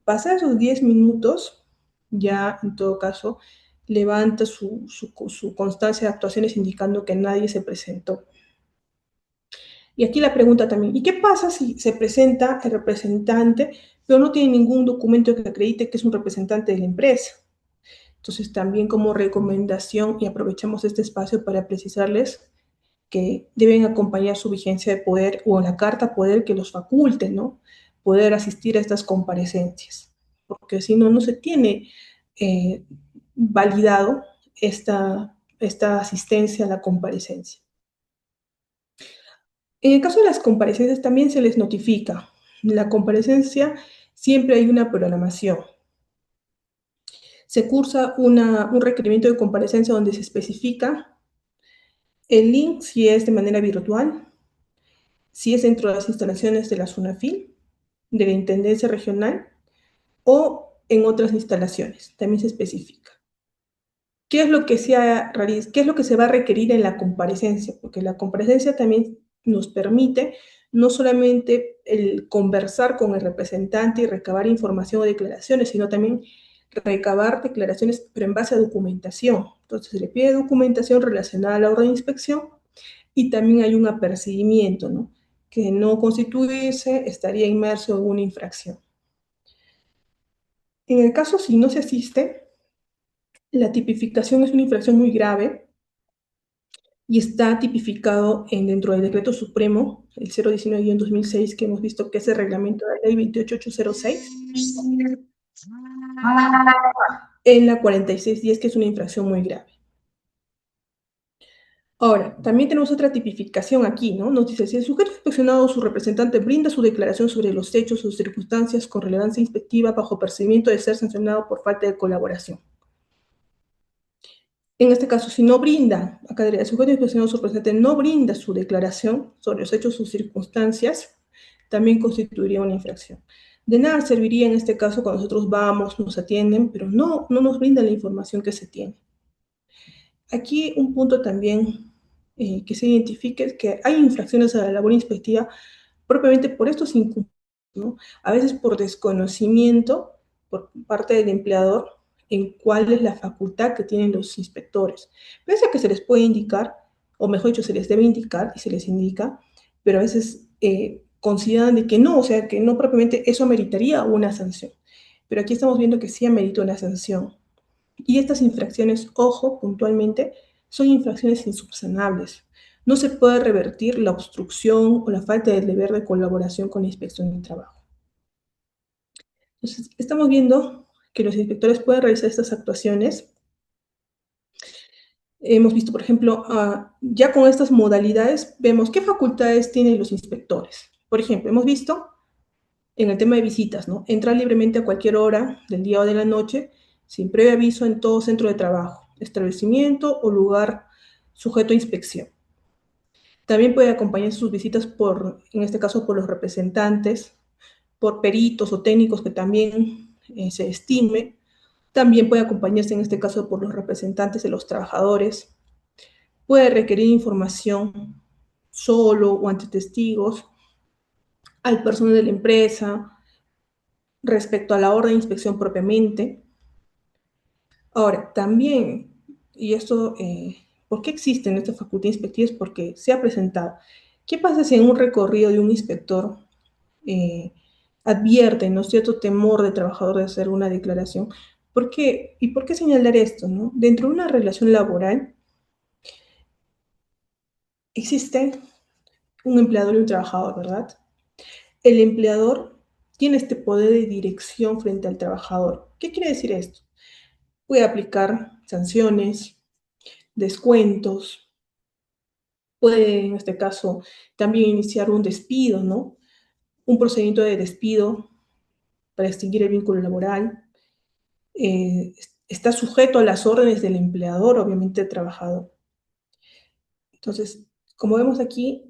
Pasar esos 10 minutos, ya en todo caso, levanta su constancia de actuaciones indicando que nadie se presentó. Y aquí la pregunta también, ¿y qué pasa si se presenta el representante, pero no tiene ningún documento que acredite que es un representante de la empresa? Entonces, también como recomendación, y aprovechamos este espacio para precisarles que deben acompañar su vigencia de poder o la carta poder que los faculte, ¿no? Poder asistir a estas comparecencias, porque si no, no se tiene eh, validado esta asistencia a la comparecencia. En el caso de las comparecencias también se les notifica. En la comparecencia siempre hay una programación. Se cursa un requerimiento de comparecencia donde se especifica el link si es de manera virtual, si es dentro de las instalaciones de la SUNAFIL, de la Intendencia Regional o en otras instalaciones. También se especifica. ¿Qué es lo que qué es lo que se va a requerir en la comparecencia? Porque la comparecencia también nos permite no solamente el conversar con el representante y recabar información o declaraciones, sino también recabar declaraciones, pero en base a documentación. Entonces, se le pide documentación relacionada a la orden de inspección y también hay un apercibimiento, ¿no? Que no constituirse estaría inmerso en una infracción. En el caso si no se asiste, la tipificación es una infracción muy grave y está tipificado dentro del Decreto Supremo, el 019-2006, que hemos visto que es el reglamento de la ley 28806, en la 4610, que es una infracción muy grave. Ahora, también tenemos otra tipificación aquí, ¿no? Nos dice, si el sujeto inspeccionado o su representante brinda su declaración sobre los hechos o circunstancias con relevancia inspectiva bajo percibimiento de ser sancionado por falta de colaboración. En este caso, si no brinda, acá diría, el sujeto inspeccionado o su representante no brinda su declaración sobre los hechos o circunstancias, también constituiría una infracción. De nada serviría en este caso cuando nosotros vamos, nos atienden, pero no nos brindan la información que se tiene. Aquí un punto también que se identifique es que hay infracciones a la labor inspectiva propiamente por estos incumplimientos, ¿no? A veces por desconocimiento por parte del empleador en cuál es la facultad que tienen los inspectores. Pese a que se les puede indicar, o mejor dicho, se les debe indicar y se les indica, pero a veces consideran de que no, o sea, que no propiamente eso ameritaría una sanción. Pero aquí estamos viendo que sí amerita una sanción. Y estas infracciones, ojo, puntualmente, son infracciones insubsanables. No se puede revertir la obstrucción o la falta del deber de colaboración con la inspección del trabajo. Entonces, estamos viendo que los inspectores pueden realizar estas actuaciones. Hemos visto, por ejemplo, ya con estas modalidades, vemos qué facultades tienen los inspectores. Por ejemplo, hemos visto en el tema de visitas, ¿no? Entrar libremente a cualquier hora del día o de la noche, sin previo aviso en todo centro de trabajo, establecimiento o lugar sujeto a inspección. También puede acompañar sus visitas en este caso, por los representantes, por peritos o técnicos que también se estime. También puede acompañarse en este caso por los representantes de los trabajadores. Puede requerir información solo o ante testigos al personal de la empresa, respecto a la orden de inspección propiamente. Ahora, también, y esto, ¿por qué existen estas facultades inspectivas? Porque se ha presentado. ¿Qué pasa si en un recorrido de un inspector advierte, ¿no?, cierto temor de trabajador de hacer una declaración? ¿Por qué? ¿Y por qué señalar esto, no? Dentro de una relación laboral existe un empleador y un trabajador, ¿verdad? El empleador tiene este poder de dirección frente al trabajador. ¿Qué quiere decir esto? Puede aplicar sanciones, descuentos, puede en este caso también iniciar un despido, ¿no? Un procedimiento de despido para extinguir el vínculo laboral. Está sujeto a las órdenes del empleador, obviamente, del trabajador. Entonces, como vemos aquí,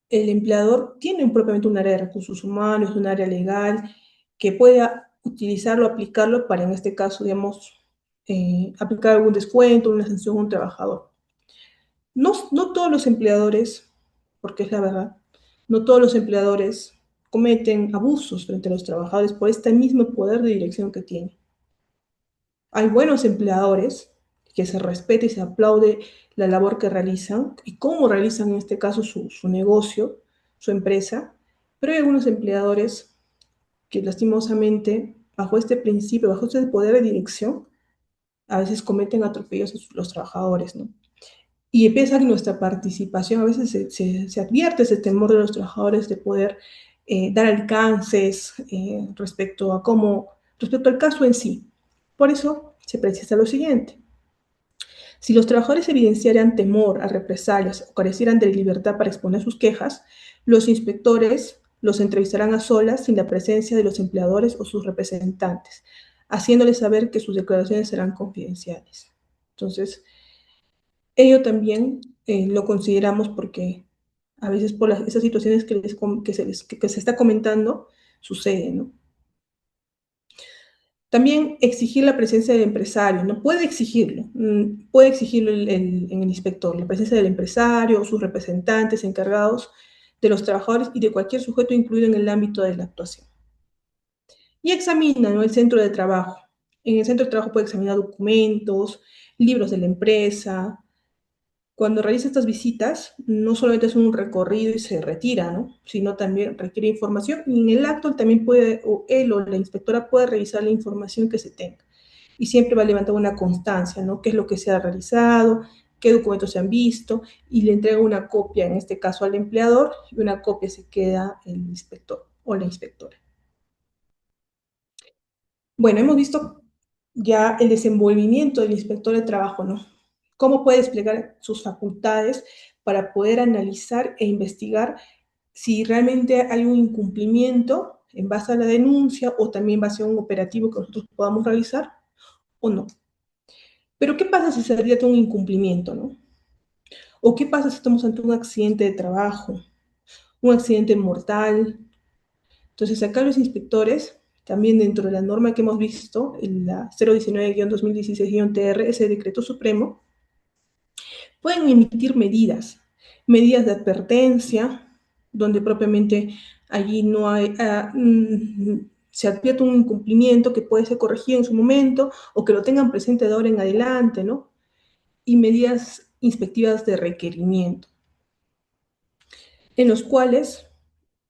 el empleador tiene propiamente un área de recursos humanos, un área legal, que pueda utilizarlo, aplicarlo para, en este caso, digamos, aplicar algún descuento, una sanción a un trabajador. No todos los empleadores, porque es la verdad, No todos los empleadores cometen abusos frente a los trabajadores por este mismo poder de dirección que tienen. Hay buenos empleadores que se respeta y se aplaude la labor que realizan y cómo realizan en este caso su negocio, su empresa, pero hay algunos empleadores que lastimosamente, bajo este principio, bajo este poder de dirección, a veces cometen atropellos a los trabajadores, ¿no? Y empieza nuestra participación, a veces se advierte ese temor de los trabajadores de poder dar alcances respecto al caso en sí. Por eso se precisa lo siguiente. Si los trabajadores evidenciaran temor a represalias o carecieran de libertad para exponer sus quejas, los inspectores los entrevistarán a solas sin la presencia de los empleadores o sus representantes, haciéndoles saber que sus declaraciones serán confidenciales. Entonces, ello también lo consideramos porque a veces por esas situaciones que se está comentando suceden, ¿no? También exigir la presencia del empresario, ¿no? Puede exigirlo en el inspector, la presencia del empresario o sus representantes encargados de los trabajadores y de cualquier sujeto incluido en el ámbito de la actuación. Y examina, ¿no?, el centro de trabajo. En el centro de trabajo puede examinar documentos, libros de la empresa. Cuando realiza estas visitas, no solamente es un recorrido y se retira, ¿no?, sino también requiere información y en el acto también puede, o él o la inspectora puede revisar la información que se tenga. Y siempre va a levantar una constancia, ¿no? ¿Qué es lo que se ha realizado? ¿Qué documentos se han visto? Y le entrega una copia, en este caso al empleador, y una copia se queda el inspector o la inspectora. Bueno, hemos visto ya el desenvolvimiento del inspector de trabajo, ¿no? Cómo puede desplegar sus facultades para poder analizar e investigar si realmente hay un incumplimiento en base a la denuncia o también en base a un operativo que nosotros podamos realizar o no. Pero ¿qué pasa si se trata de un incumplimiento, no? ¿O qué pasa si estamos ante un accidente de trabajo, un accidente mortal? Entonces, acá los inspectores, también dentro de la norma que hemos visto, en la 019-2016-TR, ese decreto supremo, pueden emitir medidas de advertencia, donde propiamente allí no hay, se advierte un incumplimiento que puede ser corregido en su momento o que lo tengan presente de ahora en adelante, ¿no? Y medidas inspectivas de requerimiento, en los cuales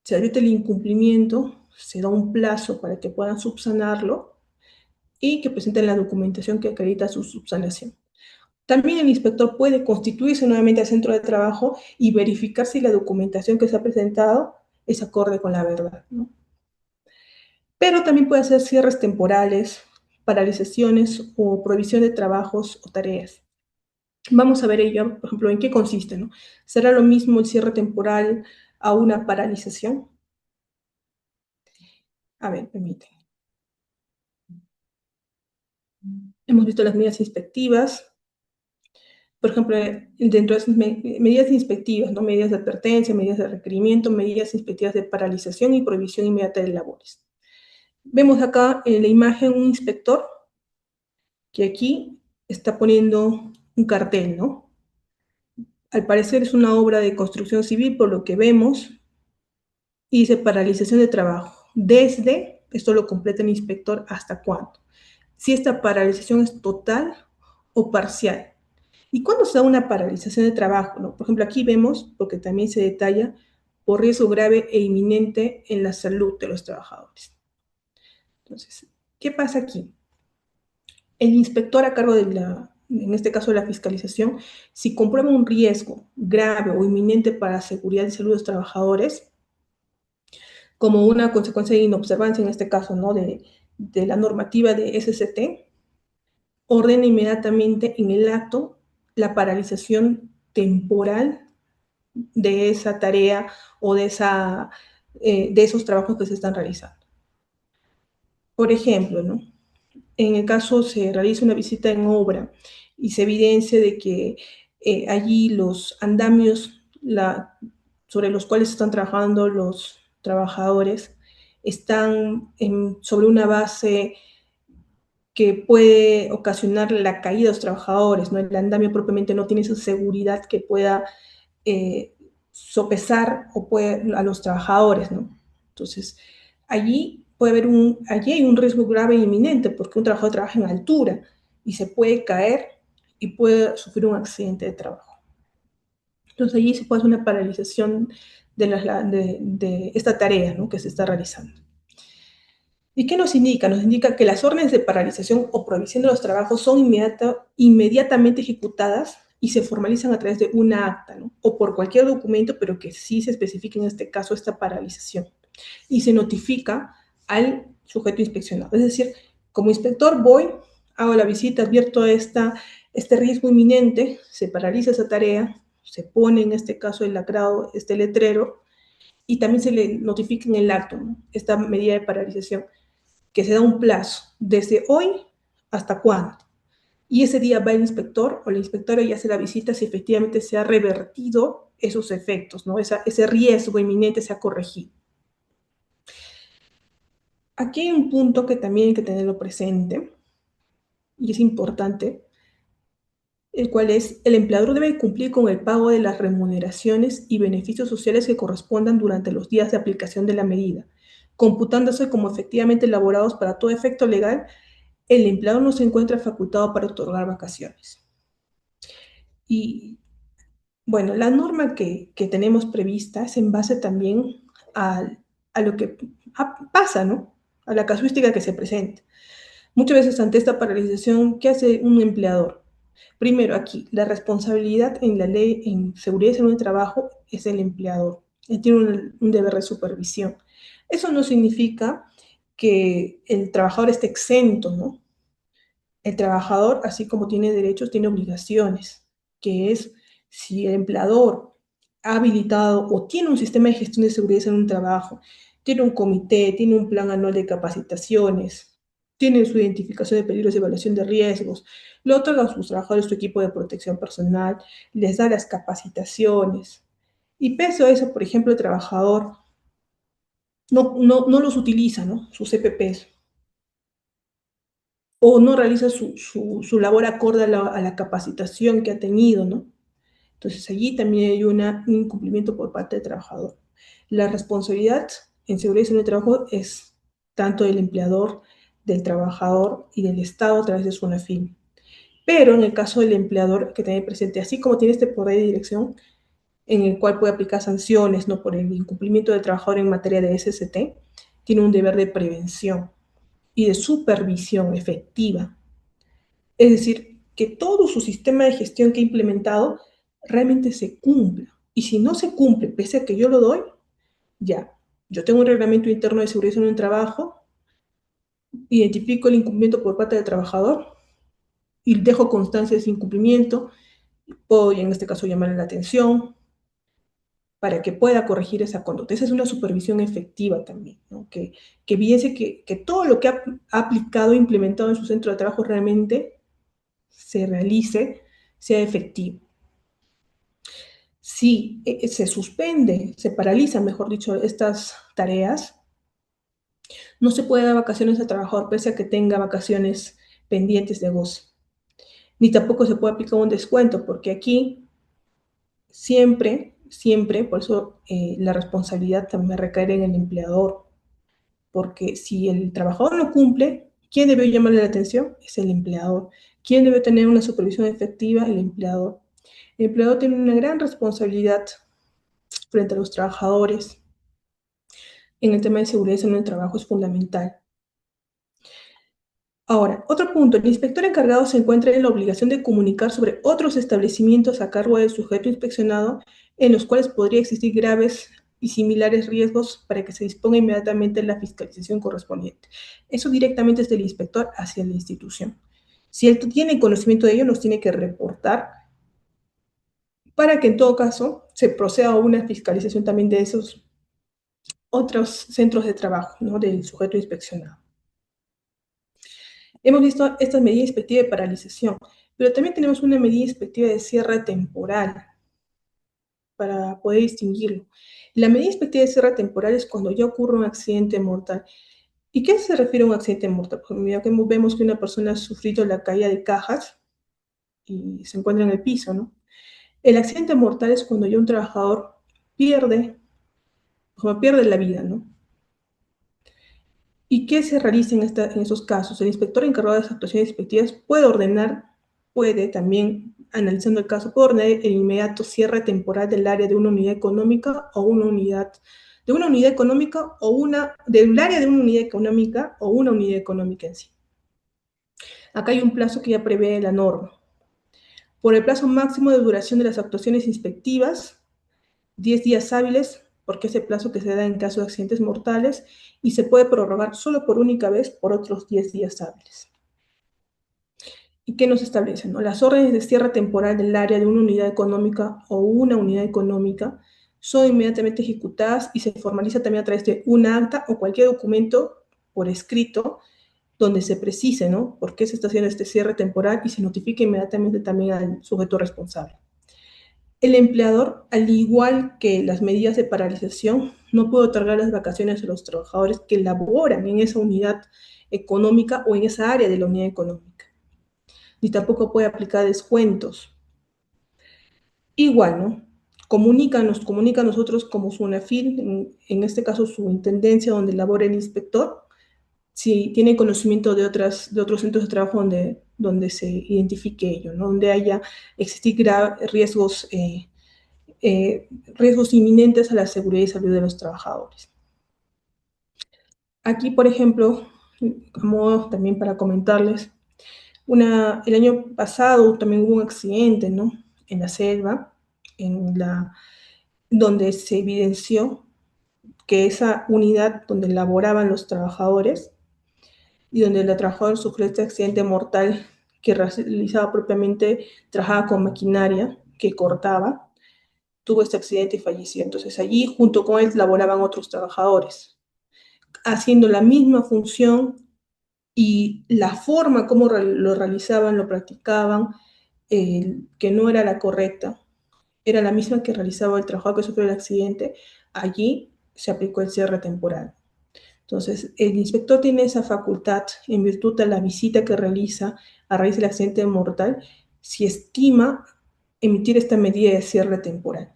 se advierte el incumplimiento, se da un plazo para que puedan subsanarlo y que presenten la documentación que acredita su subsanación. También el inspector puede constituirse nuevamente al centro de trabajo y verificar si la documentación que se ha presentado es acorde con la verdad, ¿no? Pero también puede hacer cierres temporales, paralizaciones o prohibición de trabajos o tareas. Vamos a ver ello, por ejemplo, en qué consiste, ¿no? ¿Será lo mismo el cierre temporal a una paralización? A ver, permíteme. Hemos visto las medidas inspectivas, por ejemplo, dentro de esas medidas inspectivas, ¿no? Medidas de advertencia, medidas de requerimiento, medidas inspectivas de paralización y prohibición inmediata de labores. Vemos acá en la imagen un inspector que aquí está poniendo un cartel, ¿no? Al parecer es una obra de construcción civil, por lo que vemos, y dice paralización de trabajo. Desde, esto lo completa el inspector, ¿hasta cuándo? Si esta paralización es total o parcial. ¿Y cuándo se da una paralización de trabajo, no? Por ejemplo, aquí vemos, porque también se detalla, por riesgo grave e inminente en la salud de los trabajadores. Entonces, ¿qué pasa aquí? El inspector a cargo de en este caso de la fiscalización, si comprueba un riesgo grave o inminente para la seguridad y salud de los trabajadores, como una consecuencia de inobservancia, en este caso, ¿no?, de la normativa de SCT, ordena inmediatamente en el acto la paralización temporal de esa tarea o de esos trabajos que se están realizando. Por ejemplo, ¿no?, en el caso se realiza una visita en obra y se evidencia de que allí los andamios sobre los cuales están trabajando los trabajadores están sobre una base que puede ocasionar la caída de los trabajadores, ¿no? El andamio propiamente no tiene esa seguridad que pueda eh, sopesar o puede, a los trabajadores, ¿no? Entonces, allí hay un riesgo grave e inminente porque un trabajador trabaja en altura y se puede caer y puede sufrir un accidente de trabajo. Entonces, allí se puede hacer una paralización de esta tarea, ¿no?, que se está realizando. ¿Y qué nos indica? Nos indica que las órdenes de paralización o prohibición de los trabajos son inmediatamente ejecutadas y se formalizan a través de una acta, ¿no?, o por cualquier documento, pero que sí se especifique en este caso esta paralización. Y se notifica al sujeto inspeccionado. Es decir, como inspector voy, hago la visita, advierto este riesgo inminente, se paraliza esa tarea, se pone en este caso el lacrado, este letrero, y también se le notifica en el acto, ¿no?, esta medida de paralización, que se da un plazo, desde hoy hasta cuándo. Y ese día va el inspector o la inspectora y hace la visita si efectivamente se ha revertido esos efectos, ¿no? Ese riesgo inminente se ha corregido. Aquí hay un punto que también hay que tenerlo presente y es importante, el cual es: el empleador debe cumplir con el pago de las remuneraciones y beneficios sociales que correspondan durante los días de aplicación de la medida, computándose como efectivamente elaborados. Para todo efecto legal, el empleador no se encuentra facultado para otorgar vacaciones. Y bueno, la norma que tenemos prevista es en base también a lo que pasa, ¿no?, a la casuística que se presenta. Muchas veces ante esta paralización, ¿qué hace un empleador? Primero, aquí, la responsabilidad en la ley en seguridad y salud de trabajo es el empleador. Él tiene un deber de supervisión. Eso no significa que el trabajador esté exento, ¿no? El trabajador, así como tiene derechos, tiene obligaciones, que es: si el empleador ha habilitado o tiene un sistema de gestión de seguridad en un trabajo, tiene un comité, tiene un plan anual de capacitaciones, tiene su identificación de peligros y evaluación de riesgos, le otorga a sus trabajadores su equipo de protección personal, les da las capacitaciones. Y pese a eso, por ejemplo, el trabajador no los utiliza, ¿no?, sus CPPs, o no realiza su labor acorde a la capacitación que ha tenido, ¿no? Entonces, allí también hay un incumplimiento por parte del trabajador. La responsabilidad en seguridad y salud del trabajo es tanto del empleador, del trabajador y del Estado a través de su SUNAFIL. Pero en el caso del empleador, hay que tener presente, así como tiene este poder de dirección, en el cual puede aplicar sanciones, ¿no?, por el incumplimiento del trabajador en materia de SST, tiene un deber de prevención y de supervisión efectiva. Es decir, que todo su sistema de gestión que ha implementado realmente se cumpla. Y si no se cumple, pese a que yo lo doy, ya, yo tengo un reglamento interno de seguridad en un trabajo, identifico el incumplimiento por parte del trabajador y dejo constancia de ese incumplimiento, puedo en este caso llamarle la atención para que pueda corregir esa conducta. Esa es una supervisión efectiva también, ¿no?, que evidencie que todo lo que ha aplicado e implementado en su centro de trabajo realmente se realice, sea efectivo. Si se suspende, se paraliza, mejor dicho, estas tareas, no se puede dar vacaciones al trabajador pese a que tenga vacaciones pendientes de goce. Ni tampoco se puede aplicar un descuento, porque aquí siempre, por eso la responsabilidad también recae en el empleador, porque si el trabajador no cumple, ¿quién debe llamarle la atención? Es el empleador. ¿Quién debe tener una supervisión efectiva? El empleador. El empleador tiene una gran responsabilidad frente a los trabajadores en el tema de seguridad en el trabajo, es fundamental. Ahora, otro punto: el inspector encargado se encuentra en la obligación de comunicar sobre otros establecimientos a cargo del sujeto inspeccionado en los cuales podría existir graves y similares riesgos, para que se disponga inmediatamente la fiscalización correspondiente. Eso directamente es del inspector hacia la institución. Si él tiene conocimiento de ello, nos tiene que reportar para que en todo caso se proceda a una fiscalización también de esos otros centros de trabajo, ¿no?, del sujeto inspeccionado. Hemos visto esta medida inspectiva de paralización, pero también tenemos una medida inspectiva de cierre temporal para poder distinguirlo. La medida inspectiva de cierre temporal es cuando ya ocurre un accidente mortal. ¿Y qué se refiere a un accidente mortal? Pues mira, que vemos que una persona ha sufrido la caída de cajas y se encuentra en el piso, ¿no? El accidente mortal es cuando ya un trabajador pierde, como pierde la vida, ¿no? ¿Y qué se realiza en esos casos? El inspector encargado de las actuaciones inspectivas puede ordenar, puede también, analizando el caso, puede ordenar el inmediato cierre temporal del área de una unidad económica o una unidad, de una unidad económica o del área de una unidad económica o una unidad económica en sí. Acá hay un plazo que ya prevé la norma. Por el plazo máximo de duración de las actuaciones inspectivas, 10 días hábiles, porque es el plazo que se da en caso de accidentes mortales, y se puede prorrogar solo por única vez por otros 10 días hábiles. ¿Y qué nos establecen? ¿No? Las órdenes de cierre temporal del área de una unidad económica o una unidad económica son inmediatamente ejecutadas y se formaliza también a través de un acta o cualquier documento por escrito donde se precise, ¿no? Por qué se está haciendo este cierre temporal y se notifica inmediatamente también al sujeto responsable. El empleador, al igual que las medidas de paralización, no puede otorgar las vacaciones a los trabajadores que laboran en esa unidad económica o en esa área de la unidad económica, ni tampoco puede aplicar descuentos. Igual, ¿no? Nos comunica a nosotros como SUNAFIL, en este caso su intendencia donde labora el inspector, si tiene conocimiento de otros centros de trabajo donde se identifique ello, ¿no? Donde haya existir riesgos, riesgos inminentes a la seguridad y salud de los trabajadores. Aquí, por ejemplo, como también para comentarles, el año pasado también hubo un accidente, ¿no? En la selva, donde se evidenció que esa unidad donde laboraban los trabajadores y donde la trabajadora sufrió este accidente mortal que realizaba propiamente, trabajaba con maquinaria que cortaba, tuvo este accidente y falleció. Entonces allí junto con él laboraban otros trabajadores, haciendo la misma función y la forma como lo realizaban, lo practicaban, que no era la correcta, era la misma que realizaba el trabajador que sufrió el accidente. Allí se aplicó el cierre temporal. Entonces, el inspector tiene esa facultad en virtud de la visita que realiza a raíz del accidente mortal, si estima emitir esta medida de cierre temporal.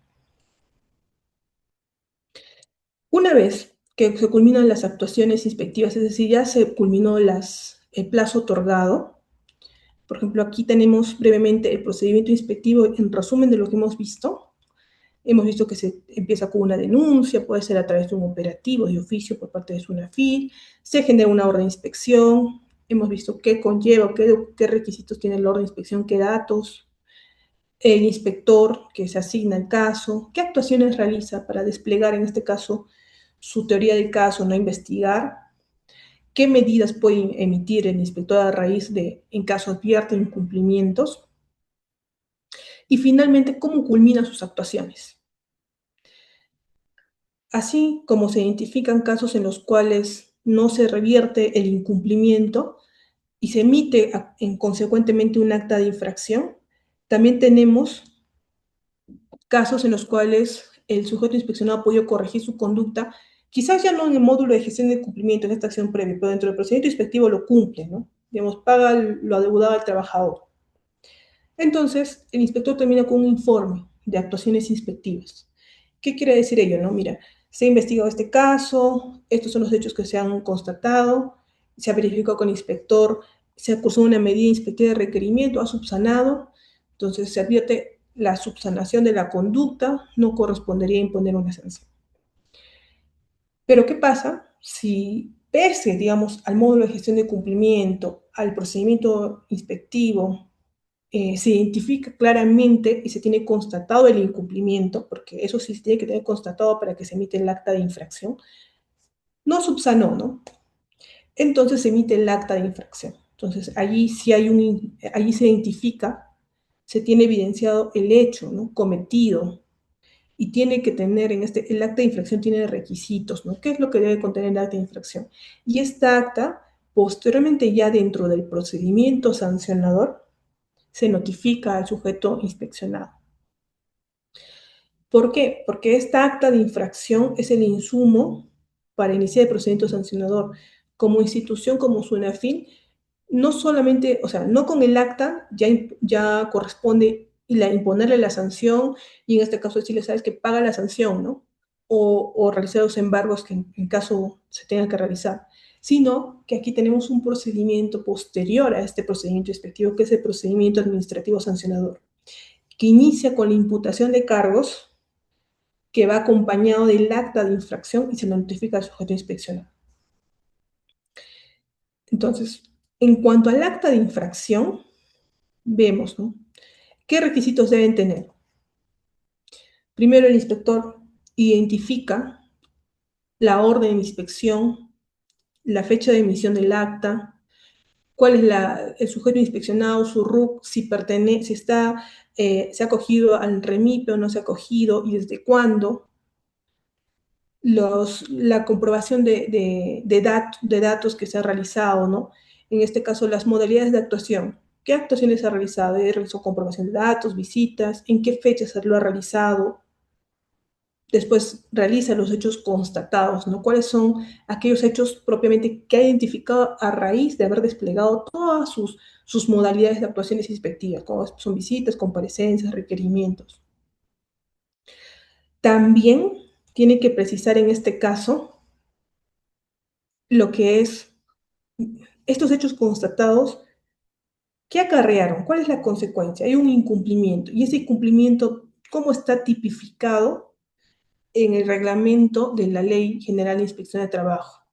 Una vez que se culminan las actuaciones inspectivas, es decir, ya se culminó el plazo otorgado, por ejemplo, aquí tenemos brevemente el procedimiento inspectivo en resumen de lo que hemos visto. Hemos visto que se empieza con una denuncia, puede ser a través de un operativo de oficio por parte de SUNAFIL, se genera una orden de inspección, hemos visto qué conlleva, qué requisitos tiene la orden de inspección, qué datos, el inspector que se asigna el caso, qué actuaciones realiza para desplegar, en este caso, su teoría del caso, no investigar, qué medidas puede emitir el inspector a raíz de, en caso advierte incumplimientos, y finalmente, cómo culmina sus actuaciones. Así como se identifican casos en los cuales no se revierte el incumplimiento y se emite consecuentemente un acta de infracción, también tenemos casos en los cuales el sujeto inspeccionado ha podido corregir su conducta, quizás ya no en el módulo de gestión de cumplimiento en esta acción previa, pero dentro del procedimiento inspectivo lo cumple, ¿no? Digamos, paga lo adeudado al trabajador. Entonces, el inspector termina con un informe de actuaciones inspectivas. ¿Qué quiere decir ello? No? Mira, se ha investigado este caso, estos son los hechos que se han constatado, se ha verificado con el inspector, se ha cursado una medida inspectiva de requerimiento, ha subsanado, entonces se advierte la subsanación de la conducta, no correspondería imponer una sanción. Pero ¿qué pasa si pese, digamos, al módulo de gestión de cumplimiento, al procedimiento inspectivo, se identifica claramente y se tiene constatado el incumplimiento, porque eso sí se tiene que tener constatado para que se emite el acta de infracción, no subsanó, ¿no? Entonces se emite el acta de infracción. Entonces allí sí allí se identifica, se tiene evidenciado el hecho, ¿no? Cometido y tiene que tener el acta de infracción tiene requisitos, ¿no? ¿Qué es lo que debe contener el acta de infracción? Y esta acta, posteriormente ya dentro del procedimiento sancionador, se notifica al sujeto inspeccionado. ¿Por qué? Porque esta acta de infracción es el insumo para iniciar el procedimiento sancionador. Como institución, como SUNAFIL, no solamente, o sea, no con el acta ya corresponde y imponerle la sanción, y en este caso decirle, sabes que paga la sanción, ¿no? O realizar los embargos que en caso se tenga que realizar, sino que aquí tenemos un procedimiento posterior a este procedimiento inspectivo, que es el procedimiento administrativo sancionador, que inicia con la imputación de cargos, que va acompañado del acta de infracción y se notifica al sujeto inspeccionado. Entonces, en cuanto al acta de infracción, vemos, ¿no?, qué requisitos deben tener. Primero, el inspector identifica la orden de inspección, la fecha de emisión del acta, cuál es el sujeto inspeccionado, su RUC, si pertenece, si está, se ha acogido al REMIPE o no se ha acogido y desde cuándo, la comprobación de datos que se ha realizado, ¿no? En este caso, las modalidades de actuación. ¿Qué actuaciones ha realizado? ¿Realizó comprobación de datos, visitas? ¿En qué fecha se lo ha realizado? Después realiza los hechos constatados, ¿no? ¿Cuáles son aquellos hechos propiamente que ha identificado a raíz de haber desplegado todas sus modalidades de actuaciones inspectivas, como son visitas, comparecencias, requerimientos? También tiene que precisar en este caso lo que es estos hechos constatados, ¿qué acarrearon? ¿Cuál es la consecuencia? Hay un incumplimiento, y ese incumplimiento, ¿cómo está tipificado en el reglamento de la Ley General de Inspección de Trabajo?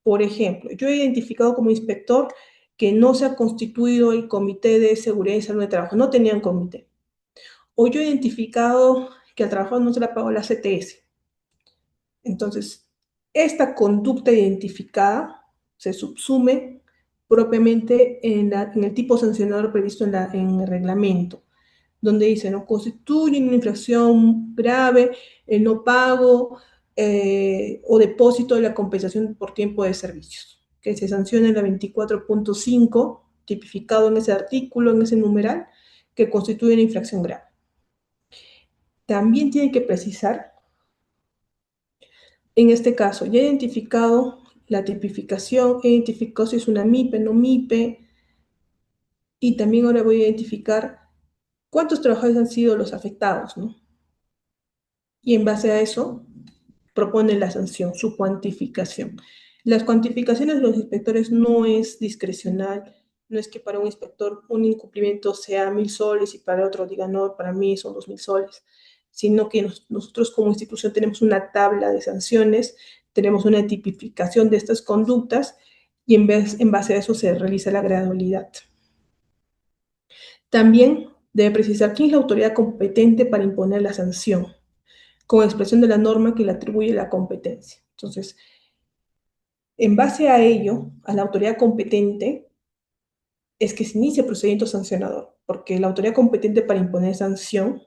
Por ejemplo, yo he identificado como inspector que no se ha constituido el Comité de Seguridad y Salud de Trabajo, no tenían comité. O yo he identificado que al trabajador no se le ha pagado la CTS. Entonces, esta conducta identificada se subsume propiamente en el tipo sancionador previsto en el reglamento, donde dice, no constituye una infracción grave el no pago o depósito de la compensación por tiempo de servicios, que se sanciona en la 24.5, tipificado en ese artículo, en ese numeral, que constituye una infracción grave. También tiene que precisar, en este caso, ya he identificado la tipificación, he identificado si es una MIPE, no MIPE, y también ahora voy a identificar cuántos trabajadores han sido los afectados, ¿no? Y en base a eso, propone la sanción, su cuantificación. Las cuantificaciones de los inspectores no es discrecional, no es que para un inspector un incumplimiento sea 1.000 soles y para otro diga, no, para mí son 2.000 soles, sino que nosotros como institución tenemos una tabla de sanciones, tenemos una tipificación de estas conductas y en base a eso se realiza la gradualidad. También debe precisar quién es la autoridad competente para imponer la sanción, con expresión de la norma que le atribuye la competencia. Entonces, en base a ello, a la autoridad competente, es que se inicia el procedimiento sancionador, porque la autoridad competente para imponer sanción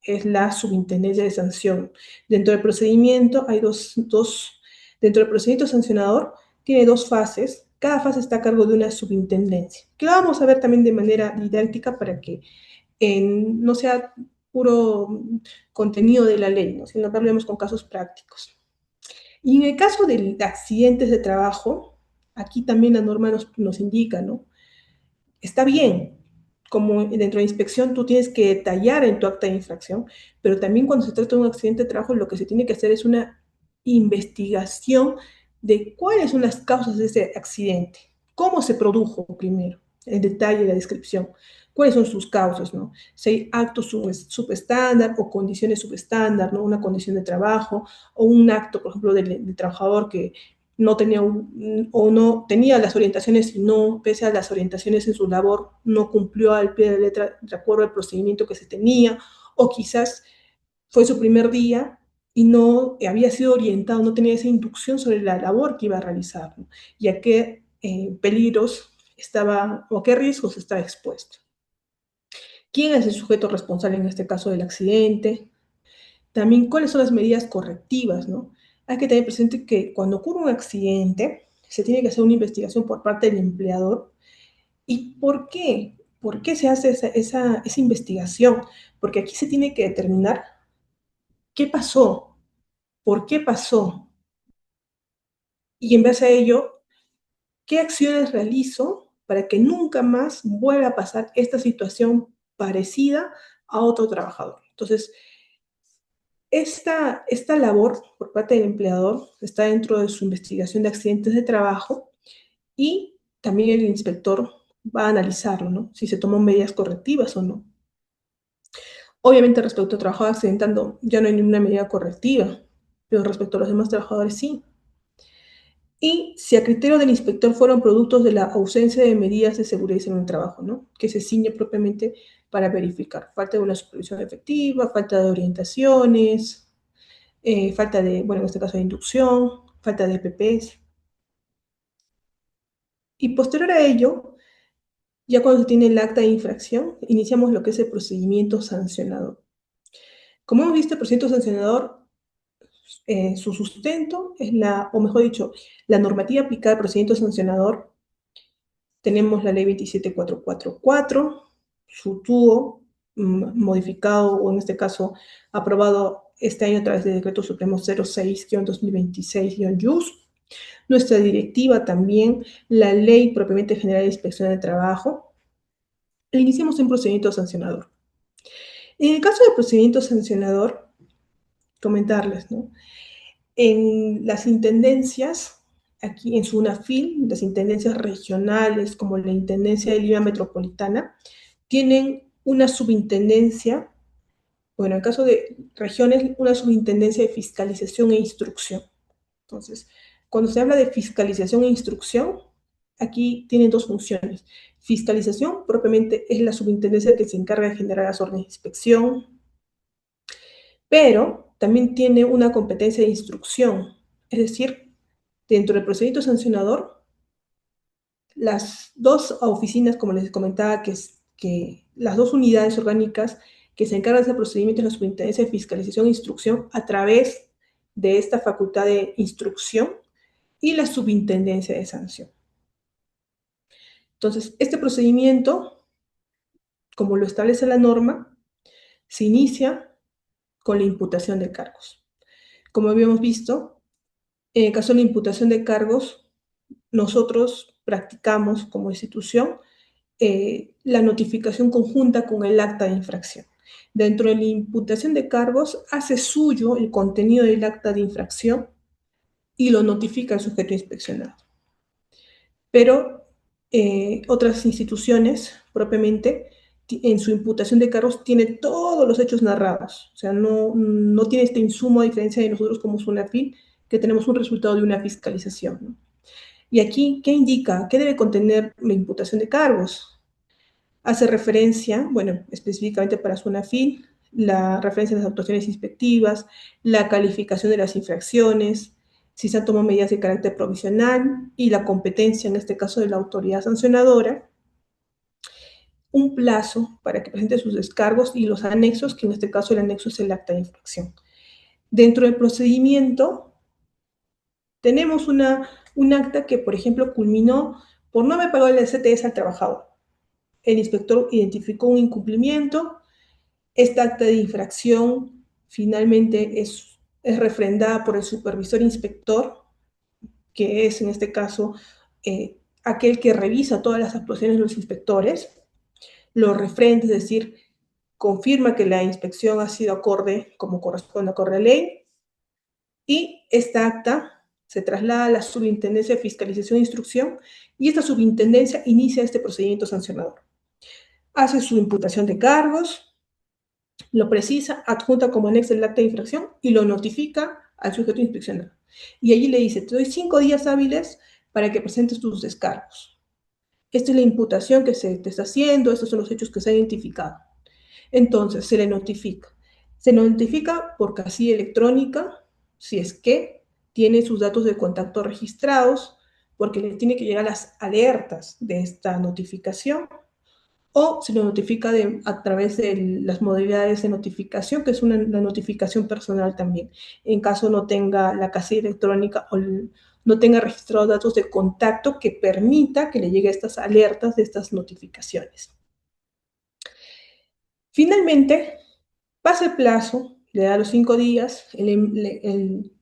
es la subintendencia de sanción. Dentro del procedimiento hay dentro del procedimiento sancionador tiene dos fases, cada fase está a cargo de una subintendencia, que lo vamos a ver también de manera didáctica para que no sea puro contenido de la ley, ¿no?, sino que hablemos con casos prácticos. Y en el caso de accidentes de trabajo, aquí también la norma nos indica, ¿no? Está bien, como dentro de inspección tú tienes que detallar en tu acta de infracción, pero también cuando se trata de un accidente de trabajo lo que se tiene que hacer es una investigación de cuáles son las causas de ese accidente, cómo se produjo primero, el detalle, la descripción, cuáles son sus causas, ¿no? Si hay actos subestándar o condiciones subestándar, ¿no? Una condición de trabajo o un acto, por ejemplo, del trabajador que no tenía o no tenía las orientaciones y no, pese a las orientaciones en su labor, no cumplió al pie de la letra de acuerdo al procedimiento que se tenía, o quizás fue su primer día y no había sido orientado, no tenía esa inducción sobre la labor que iba a realizar, ¿no? Y a qué peligros estaba o a qué riesgos estaba expuesto. ¿Quién es el sujeto responsable en este caso del accidente? También, ¿cuáles son las medidas correctivas, no? Hay que tener presente que cuando ocurre un accidente, se tiene que hacer una investigación por parte del empleador. ¿Y por qué? ¿Por qué se hace esa investigación? Porque aquí se tiene que determinar qué pasó, por qué pasó, y en base a ello, qué acciones realizo para que nunca más vuelva a pasar esta situación parecida a otro trabajador. Entonces, esta labor por parte del empleador está dentro de su investigación de accidentes de trabajo y también el inspector va a analizarlo, ¿no? Si se toman medidas correctivas o no. Obviamente respecto al trabajador accidentado ya no hay ninguna medida correctiva, pero respecto a los demás trabajadores sí. Y si a criterio del inspector fueron productos de la ausencia de medidas de seguridad en el trabajo, ¿no? Que se ciñe propiamente para verificar. Falta de una supervisión efectiva, falta de orientaciones, falta de, bueno, en este caso de inducción, falta de EPPs. Y posterior a ello, ya cuando se tiene el acta de infracción, iniciamos lo que es el procedimiento sancionador. Como hemos visto, el procedimiento sancionador, su sustento es o mejor dicho, la normativa aplicada al procedimiento sancionador. Tenemos la ley 27444, su TUO, modificado o en este caso aprobado este año a través del Decreto Supremo 06-2026-JUS. Nuestra directiva también, la Ley propiamente general de inspección del trabajo. E iniciamos un procedimiento sancionador. En el caso del procedimiento sancionador, comentarles, ¿no? En las intendencias, aquí en SUNAFIL, las intendencias regionales como la Intendencia de Lima Metropolitana, tienen una subintendencia, bueno, en el caso de regiones, una subintendencia de fiscalización e instrucción. Entonces, cuando se habla de fiscalización e instrucción, aquí tienen dos funciones. Fiscalización propiamente es la subintendencia que se encarga de generar las órdenes de inspección, pero también tiene una competencia de instrucción, es decir, dentro del procedimiento sancionador, las dos oficinas, como les comentaba, que las dos unidades orgánicas que se encargan de ese procedimiento es la Superintendencia de Fiscalización e Instrucción a través de esta facultad de instrucción y la Subintendencia de Sanción. Entonces, este procedimiento, como lo establece la norma, se inicia con la imputación de cargos. Como habíamos visto, en el caso de la imputación de cargos, nosotros practicamos como institución la notificación conjunta con el acta de infracción. Dentro de la imputación de cargos, hace suyo el contenido del acta de infracción y lo notifica al sujeto inspeccionado. Pero otras instituciones, propiamente, en su imputación de cargos, tiene todos los hechos narrados. O sea, no tiene este insumo, a diferencia de nosotros como SUNAFIL, que tenemos un resultado de una fiscalización, ¿no? Y aquí, ¿qué indica? ¿Qué debe contener la imputación de cargos? Hace referencia, bueno, específicamente para SUNAFIL, la referencia a las actuaciones inspectivas, la calificación de las infracciones, si se han tomado medidas de carácter provisional y la competencia, en este caso de la autoridad sancionadora, un plazo para que presente sus descargos y los anexos, que en este caso el anexo es el acta de infracción. Dentro del procedimiento, tenemos un acta que, por ejemplo, culminó por no haber pagado el CTS al trabajador. El inspector identificó un incumplimiento. Esta acta de infracción finalmente es refrendada por el supervisor inspector, que es en este caso aquel que revisa todas las actuaciones de los inspectores, lo refrenda, es decir, confirma que la inspección ha sido acorde como corresponde acorde a ley, y esta acta se traslada a la Subintendencia de Fiscalización e Instrucción y esta subintendencia inicia este procedimiento sancionador. Hace su imputación de cargos, lo precisa, adjunta como anexo el acta de infracción y lo notifica al sujeto inspeccionado. Y allí le dice, te doy 5 días hábiles para que presentes tus descargos. Esta es la imputación que se te está haciendo, estos son los hechos que se han identificado. Entonces, se le notifica. Se notifica por casilla electrónica, si es que tiene sus datos de contacto registrados, porque le tiene que llegar las alertas de esta notificación, o se lo notifica a través de las modalidades de notificación, que es la notificación personal también, en caso no tenga la casilla electrónica o no tenga registrados datos de contacto que permita que le llegue estas alertas de estas notificaciones. Finalmente, pasa el plazo, le da los 5 días, el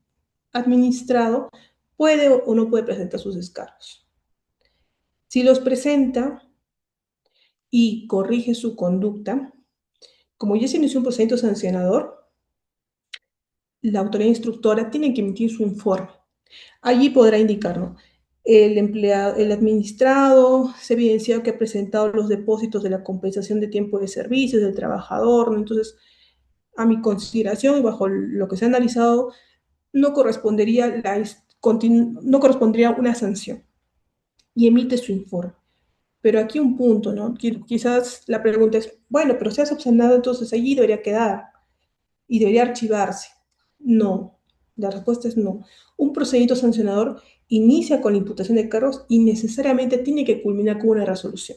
administrado puede o no puede presentar sus descargos. Si los presenta, y corrige su conducta, como ya se inició un procedimiento sancionador, la autoridad instructora tiene que emitir su informe. Allí podrá indicar, ¿no? El administrado se ha evidenciado que ha presentado los depósitos de la compensación de tiempo de servicios del trabajador, ¿no? Entonces, a mi consideración y bajo lo que se ha analizado, no correspondería, no correspondería una sanción y emite su informe. Pero aquí un punto, ¿no? Quizás la pregunta es, bueno, pero se ha subsanado, entonces allí debería quedar y debería archivarse. No, la respuesta es no. Un procedimiento sancionador inicia con la imputación de cargos y necesariamente tiene que culminar con una resolución.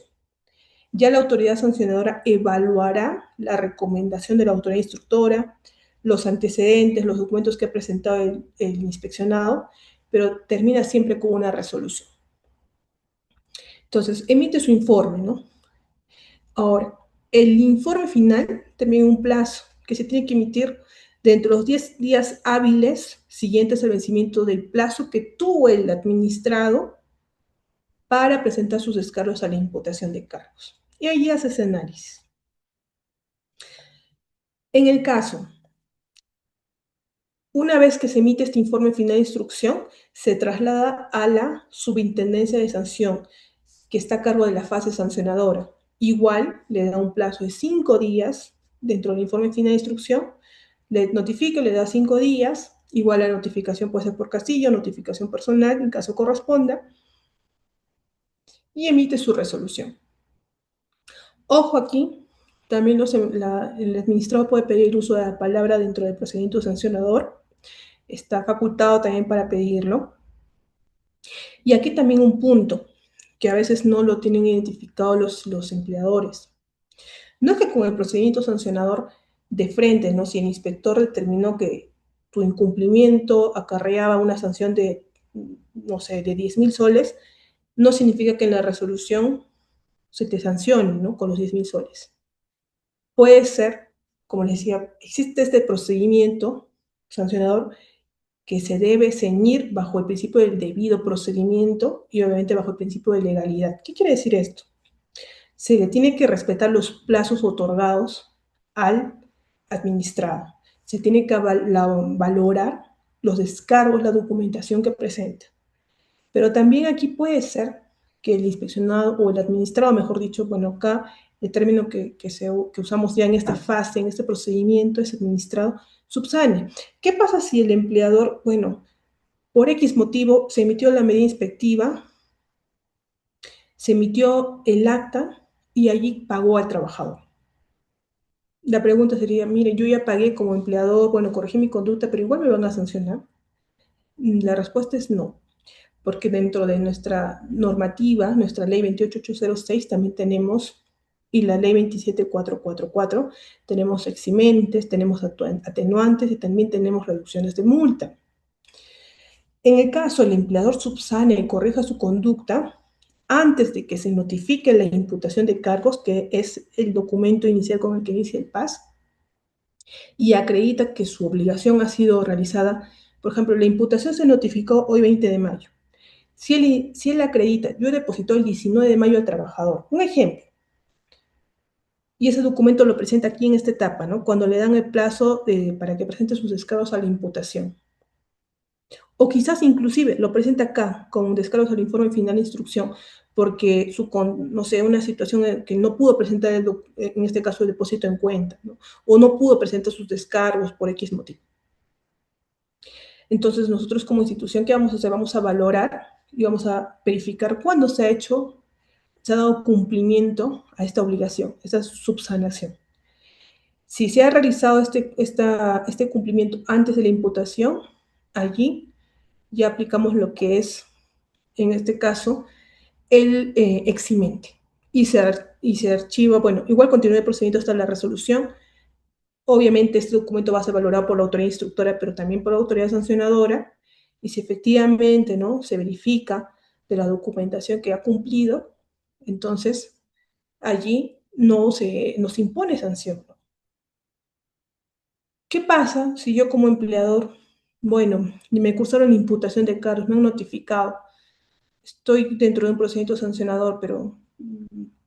Ya la autoridad sancionadora evaluará la recomendación de la autoridad instructora, los antecedentes, los documentos que ha presentado el inspeccionado, pero termina siempre con una resolución. Entonces, emite su informe, ¿no? Ahora, el informe final termina en un plazo que se tiene que emitir dentro de los 10 días hábiles siguientes al vencimiento del plazo que tuvo el administrado para presentar sus descargos a la imputación de cargos. Y ahí hace ese análisis. En el caso, una vez que se emite este informe final de instrucción, se traslada a la subintendencia de sanción, que está a cargo de la fase sancionadora. Igual le da un plazo de 5 días dentro del informe final de instrucción, le notifica, le da 5 días, igual la notificación puede ser por castillo, notificación personal, en caso corresponda, y emite su resolución. Ojo aquí, también el administrador puede pedir el uso de la palabra dentro del procedimiento sancionador, está facultado también para pedirlo. Y aquí también un punto que a veces no lo tienen identificado los empleadores. No es que con el procedimiento sancionador de frente, ¿no? Si el inspector determinó que tu incumplimiento acarreaba una sanción de, no sé, de 10.000 soles, no significa que en la resolución se te sancione, ¿no? Con los 10.000 soles. Puede ser, como les decía, existe este procedimiento sancionador que se debe ceñir bajo el principio del debido procedimiento y obviamente bajo el principio de legalidad. ¿Qué quiere decir esto? Se le tiene que respetar los plazos otorgados al administrado. Se tiene que valorar los descargos, la documentación que presenta. Pero también aquí puede ser que el inspeccionado o el administrado, mejor dicho, bueno, acá el término que usamos ya en esta fase, en este procedimiento, es administrado, subsane. ¿Qué pasa si el empleador, bueno, por X motivo se emitió la medida inspectiva, se emitió el acta y allí pagó al trabajador? La pregunta sería, mire, yo ya pagué como empleador, bueno, corregí mi conducta, pero igual me van a sancionar. La respuesta es no, porque dentro de nuestra normativa, nuestra ley 28806, también tenemos, y la ley 27444, tenemos eximentes, tenemos atenuantes y también tenemos reducciones de multa. En el caso el empleador subsane y corrija su conducta, antes de que se notifique la imputación de cargos, que es el documento inicial con el que inicia el PAS, y acredita que su obligación ha sido realizada, por ejemplo, la imputación se notificó hoy 20 de mayo. Si él acredita, yo depositó el 19 de mayo al trabajador, un ejemplo, y ese documento lo presenta aquí en esta etapa, ¿no? Cuando le dan el plazo para que presente sus descargos a la imputación. O quizás inclusive lo presenta acá con descargos al informe final de instrucción, porque no sé, una situación en que no pudo presentar, en este caso, el depósito en cuenta, ¿no? O no pudo presentar sus descargos por X motivo. Entonces, nosotros como institución, ¿qué vamos a hacer? Vamos a valorar y vamos a verificar cuándo se ha dado cumplimiento a esta obligación, esta subsanación. Si se ha realizado este cumplimiento antes de la imputación, allí ya aplicamos lo que es, en este caso, el eximente. Y se archiva, bueno, igual continúa el procedimiento hasta la resolución. Obviamente este documento va a ser valorado por la autoridad instructora, pero también por la autoridad sancionadora. Y si efectivamente, ¿no?, se verifica de la documentación que ha cumplido, entonces allí no se impone sanción. ¿Qué pasa si yo como empleador, bueno, me cursaron la imputación de cargos, me han notificado, estoy dentro de un procedimiento sancionador, pero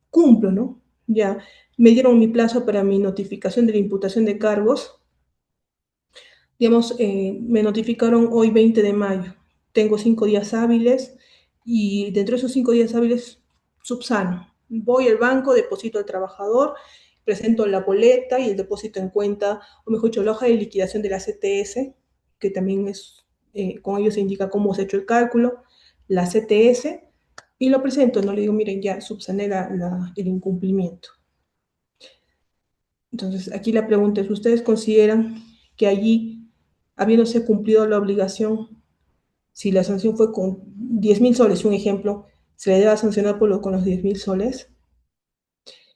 cumplo, ¿no? Ya me dieron mi plazo para mi notificación de la imputación de cargos. Digamos, me notificaron hoy 20 de mayo. Tengo 5 días hábiles y dentro de esos 5 días hábiles subsano. Voy al banco, deposito al trabajador, presento la boleta y el depósito en cuenta, o mejor dicho, la hoja de liquidación de la CTS, que también es, con ello se indica cómo se ha hecho el cálculo, la CTS, y lo presento, no le digo, miren, ya subsané el incumplimiento. Entonces, aquí la pregunta es, ¿ustedes consideran que allí, habiéndose cumplido la obligación, si la sanción fue con 10.000 soles, un ejemplo, se le debe sancionar con los 10.000 soles?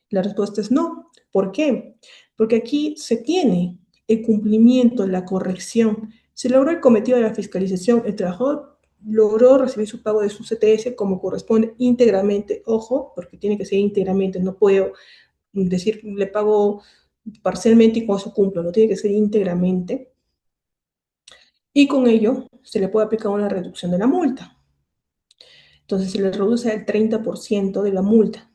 La respuesta es no. ¿Por qué? Porque aquí se tiene el cumplimiento, la corrección. Se logró el cometido de la fiscalización, el trabajador logró recibir su pago de su CTS como corresponde íntegramente. Ojo, porque tiene que ser íntegramente, no puedo decir le pago parcialmente y con eso cumplo, no tiene que ser íntegramente. Y con ello se le puede aplicar una reducción de la multa. Entonces se le reduce al 30% de la multa.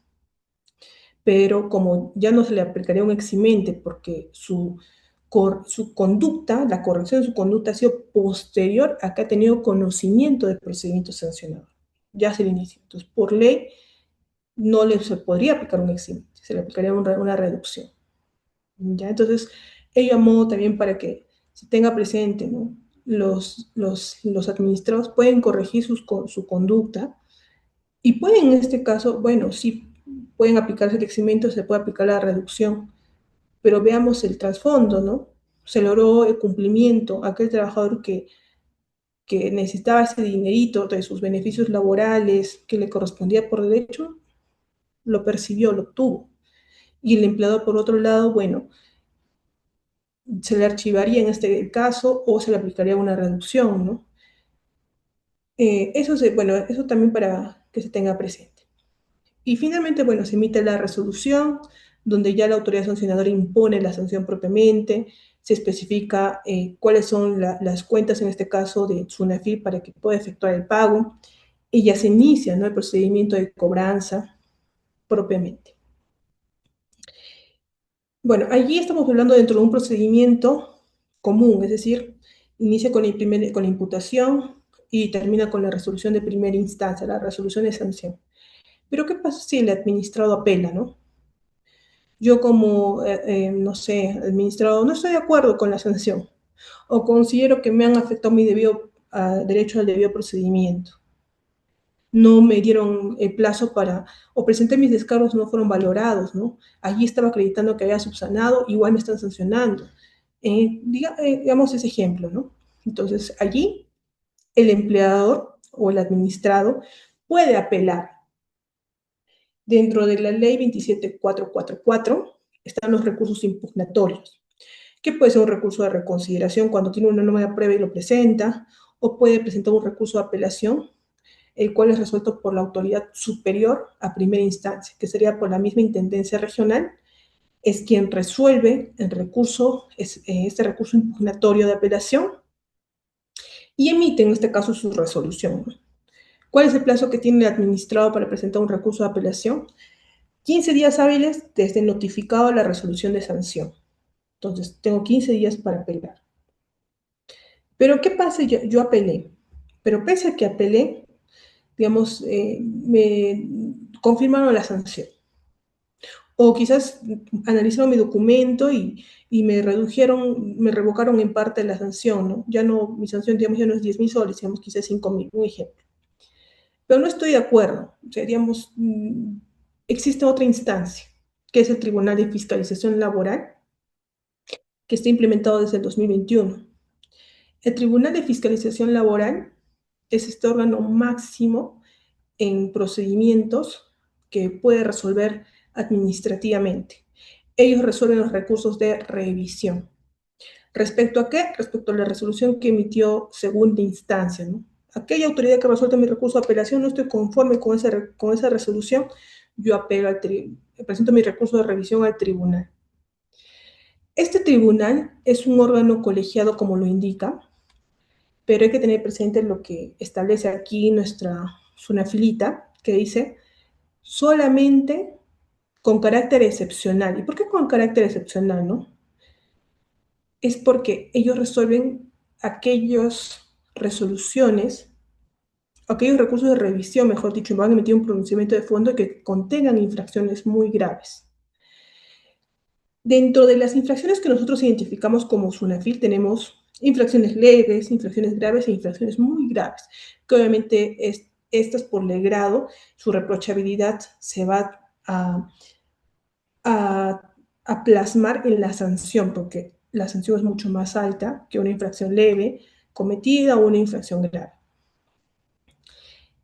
Pero como ya no se le aplicaría un eximente porque su conducta, la corrección de su conducta ha sido posterior a que ha tenido conocimiento del procedimiento sancionador. Ya se le inició. Entonces, por ley, no le se podría aplicar un eximente, se le aplicaría una reducción. ¿Ya? Entonces, ello a modo también para que se tenga presente, ¿no? Los administrados pueden corregir su conducta y pueden, en este caso, bueno, sí pueden aplicarse el eximento, se puede aplicar la reducción, pero veamos el trasfondo, ¿no? Se logró el cumplimiento, aquel trabajador que necesitaba ese dinerito de sus beneficios laborales que le correspondía por derecho, lo percibió, lo obtuvo. Y el empleador, por otro lado, bueno, se le archivaría en este caso o se le aplicaría una reducción, ¿no? Bueno, eso también para que se tenga presente. Y finalmente, bueno, se emite la resolución donde ya la autoridad sancionadora impone la sanción propiamente, se especifica cuáles son las cuentas, en este caso de SUNAFIL, para que pueda efectuar el pago, y ya se inicia, ¿no?, el procedimiento de cobranza propiamente. Bueno, allí estamos hablando dentro de un procedimiento común, es decir, inicia con la imputación y termina con la resolución de primera instancia, la resolución de sanción. Pero ¿qué pasa si el administrado apela, no? Yo como, no sé, administrado, no estoy de acuerdo con la sanción o considero que me han afectado mi derecho al debido procedimiento. No me dieron el plazo o presenté mis descargos, no fueron valorados, ¿no? Allí estaba acreditando que había subsanado, igual me están sancionando. Digamos ese ejemplo, ¿no? Entonces, allí el empleador o el administrado puede apelar. Dentro de la ley 27444 están los recursos impugnatorios, que puede ser un recurso de reconsideración cuando tiene una nueva prueba y lo presenta, o puede presentar un recurso de apelación, el cual es resuelto por la autoridad superior a primera instancia, que sería por la misma intendencia regional, es quien resuelve el recurso, este recurso impugnatorio de apelación, y emite en este caso su resolución. ¿Cuál es el plazo que tiene el administrado para presentar un recurso de apelación? 15 días hábiles desde notificado la resolución de sanción. Entonces, tengo 15 días para apelar. Pero, ¿qué pasa? Yo apelé. Pero pese a que apelé, digamos, me confirmaron la sanción. O quizás analizaron mi documento y me redujeron, me revocaron en parte la sanción, ¿no? Ya no, mi sanción, digamos, ya no es 10.000 soles, digamos, quizás 5.000, un ejemplo. Pero no estoy de acuerdo. O sea, digamos, existe otra instancia, que es el Tribunal de Fiscalización Laboral, que está implementado desde el 2021. El Tribunal de Fiscalización Laboral es este órgano máximo en procedimientos que puede resolver administrativamente. Ellos resuelven los recursos de revisión. ¿Respecto a qué? Respecto a la resolución que emitió segunda instancia, ¿no? Aquella autoridad que resuelve mi recurso de apelación, no estoy conforme con esa resolución, yo apelo presento mi recurso de revisión al tribunal. Este tribunal es un órgano colegiado, como lo indica, pero hay que tener presente lo que establece aquí nuestra SUNAFILITA, que dice solamente con carácter excepcional. ¿Y por qué con carácter excepcional, no? Es porque ellos resuelven aquellas resoluciones, aquellos recursos de revisión, mejor dicho, van a emitir un pronunciamiento de fondo que contengan infracciones muy graves. Dentro de las infracciones que nosotros identificamos como SUNAFIL tenemos infracciones leves, infracciones graves e infracciones muy graves, que obviamente estas por el grado, su reprochabilidad se va a, a plasmar en la sanción, porque la sanción es mucho más alta que una infracción leve cometida o una infracción grave.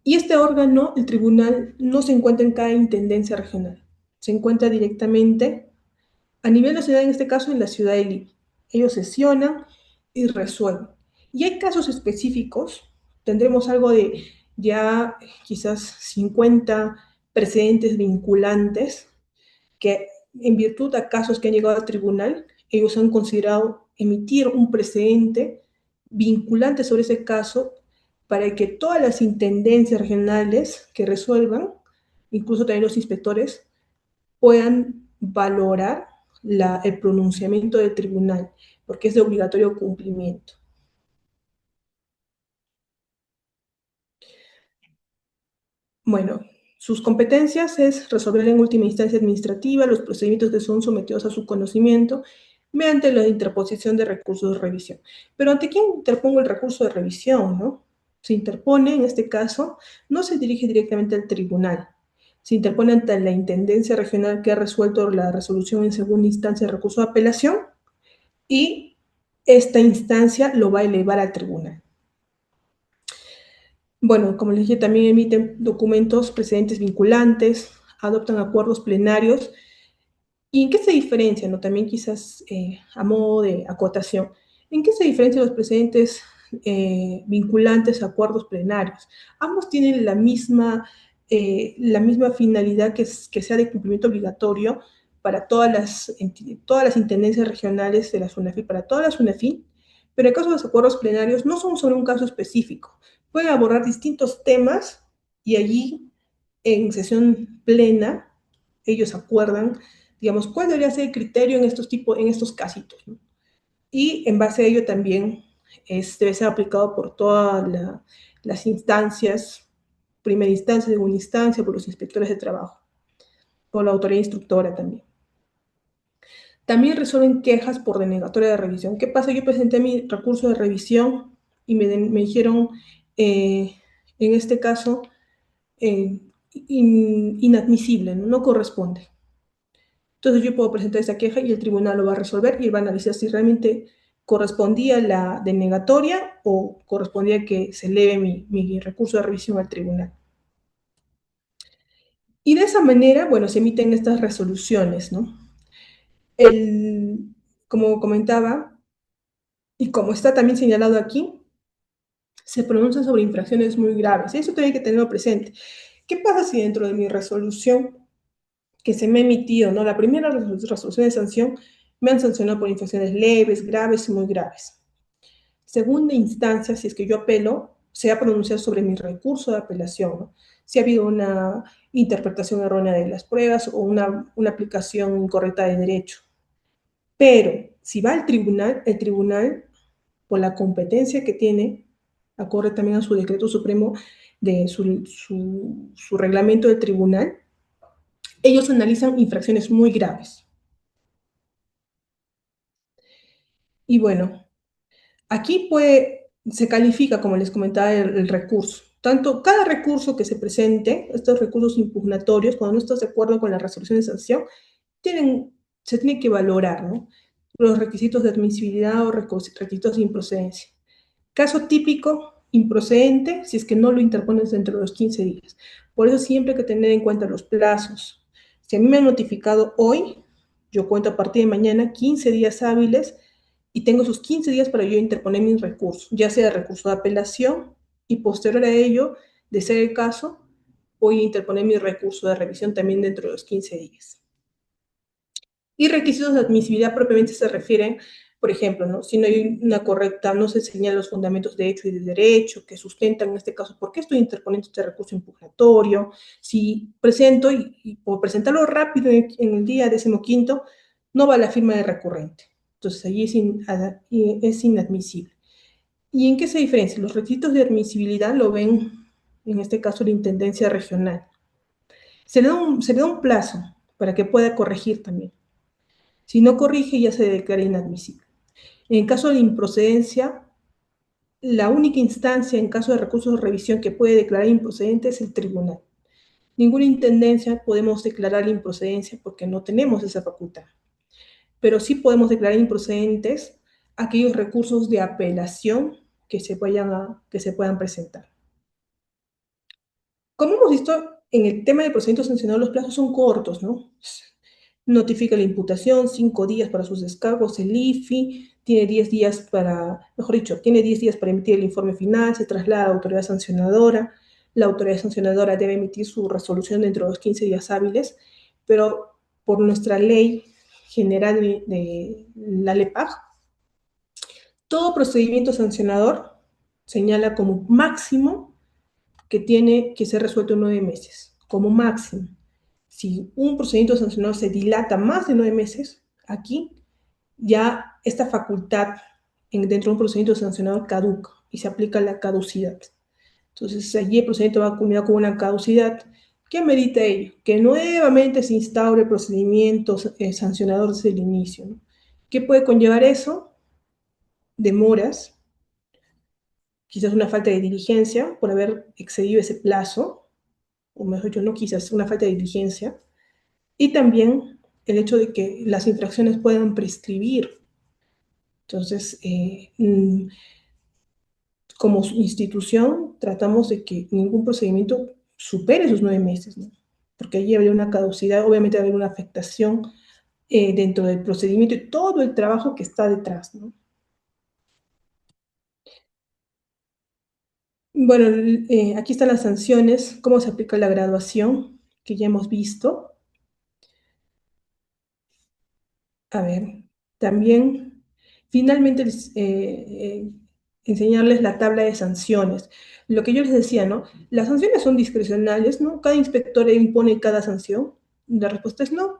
Y este órgano, el tribunal, no se encuentra en cada intendencia regional, se encuentra directamente a nivel nacional, en este caso en la ciudad de Lima. Ellos sesionan y resuelven. Y hay casos específicos, tendremos algo de ya quizás 50 precedentes vinculantes que en virtud de casos que han llegado al tribunal, ellos han considerado emitir un precedente vinculante sobre ese caso para que todas las intendencias regionales que resuelvan, incluso también los inspectores, puedan valorar el pronunciamiento del tribunal, porque es de obligatorio cumplimiento. Bueno, sus competencias es resolver en última instancia administrativa los procedimientos que son sometidos a su conocimiento mediante la interposición de recursos de revisión. Pero ¿ante quién interpongo el recurso de revisión, no? Se interpone, en este caso, no se dirige directamente al tribunal, se interpone ante la Intendencia Regional que ha resuelto la resolución en segunda instancia de recurso de apelación y esta instancia lo va a elevar al tribunal. Bueno, como les dije, también emiten documentos precedentes vinculantes, adoptan acuerdos plenarios. ¿Y en qué se diferencia? ¿No? También quizás a modo de acotación. ¿En qué se diferencian los precedentes vinculantes a acuerdos plenarios? Ambos tienen la misma finalidad que sea de cumplimiento obligatorio para todas las intendencias regionales de la SUNAFIL, para todas las SUNAFIL, pero en el caso de los acuerdos plenarios no son sobre un caso específico. Pueden abordar distintos temas y allí en sesión plena ellos acuerdan, digamos, cuál debería ser el criterio en estos casitos, ¿no? Y en base a ello también debe ser aplicado por todas las instancias, primera instancia, segunda instancia, por los inspectores de trabajo, por la autoridad instructora también. También resuelven quejas por denegatoria de revisión. ¿Qué pasa? Yo presenté mi recurso de revisión y me dijeron, en este caso, inadmisible, ¿no? No corresponde. Entonces yo puedo presentar esa queja y el tribunal lo va a resolver y va a analizar si realmente correspondía la denegatoria o correspondía que se eleve mi recurso de revisión al tribunal. Y de esa manera, bueno, se emiten estas resoluciones, ¿no? Como comentaba, y como está también señalado aquí, se pronuncian sobre infracciones muy graves. Eso tiene que tenerlo presente. ¿Qué pasa si dentro de mi resolución que se me ha emitido, ¿no? La primera resolución de sanción me han sancionado por infracciones leves, graves y muy graves. Segunda instancia, si es que yo apelo, se va a pronunciar sobre mi recurso de apelación, ¿no? Si ha habido una interpretación errónea de las pruebas o una aplicación incorrecta de derecho. Pero si va al tribunal, el tribunal, por la competencia que tiene, acorde también a su decreto supremo de su reglamento del tribunal, ellos analizan infracciones muy graves. Y bueno, aquí se califica, como les comentaba, el recurso. Tanto cada recurso que se presente, estos recursos impugnatorios, cuando no estás de acuerdo con la resolución de sanción, se tiene que valorar, ¿no? Los requisitos de admisibilidad o requisitos de improcedencia. Caso típico, improcedente, si es que no lo interpones dentro de los 15 días. Por eso siempre hay que tener en cuenta los plazos. Si a mí me han notificado hoy, yo cuento a partir de mañana 15 días hábiles y tengo esos 15 días para yo interponer mis recursos, ya sea recurso de apelación y posterior a ello, de ser el caso, voy a interponer mi recurso de revisión también dentro de los 15 días. Y requisitos de admisibilidad propiamente se refieren Por ejemplo, ¿no? Si no hay una correcta, no se señalan los fundamentos de hecho y de derecho que sustentan en este caso por qué estoy interponiendo este recurso impugnatorio, si presento y por presentarlo rápido en el día 15, no va la firma de recurrente. Entonces allí es inadmisible. ¿Y en qué se diferencia? Los requisitos de admisibilidad lo ven, en este caso, la Intendencia Regional. Se le da un plazo para que pueda corregir también. Si no corrige, ya se declara inadmisible. En caso de improcedencia, la única instancia en caso de recursos de revisión que puede declarar improcedente es el tribunal. Ninguna intendencia podemos declarar improcedencia porque no tenemos esa facultad. Pero sí podemos declarar improcedentes aquellos recursos de apelación que se puedan presentar. Como hemos visto, en el tema de procedimientos sancionados los plazos son cortos, ¿no? Notifica la imputación, 5 días para sus descargos, el IFI, tiene 10 días mejor dicho, tiene 10 días para emitir el informe final, se traslada a la autoridad sancionadora, la autoridad sancionadora debe emitir su resolución dentro de los 15 días hábiles, pero por nuestra ley general de la LEPAG, todo procedimiento sancionador señala como máximo que tiene que ser resuelto en 9 meses, como máximo. Si un procedimiento sancionador se dilata más de 9 meses, aquí ya esta facultad dentro de un procedimiento sancionador caduca y se aplica la caducidad. Entonces, allí el procedimiento va a culminar con una caducidad que amerita ello, que nuevamente se instaure el procedimiento sancionador desde el inicio, ¿no? ¿Qué puede conllevar eso? Demoras, quizás una falta de diligencia por haber excedido ese plazo, o mejor dicho, no quizás, una falta de diligencia, y también el hecho de que las infracciones puedan prescribir. Entonces, como institución, tratamos de que ningún procedimiento supere esos 9 meses, ¿no? Porque allí habría una caducidad, obviamente habría una afectación dentro del procedimiento y todo el trabajo que está detrás, ¿no? Bueno, aquí están las sanciones, cómo se aplica la graduación, que ya hemos visto. A ver, también, finalmente, enseñarles la tabla de sanciones. Lo que yo les decía, ¿no? Las sanciones son discrecionales, ¿no? Cada inspector impone cada sanción. La respuesta es no.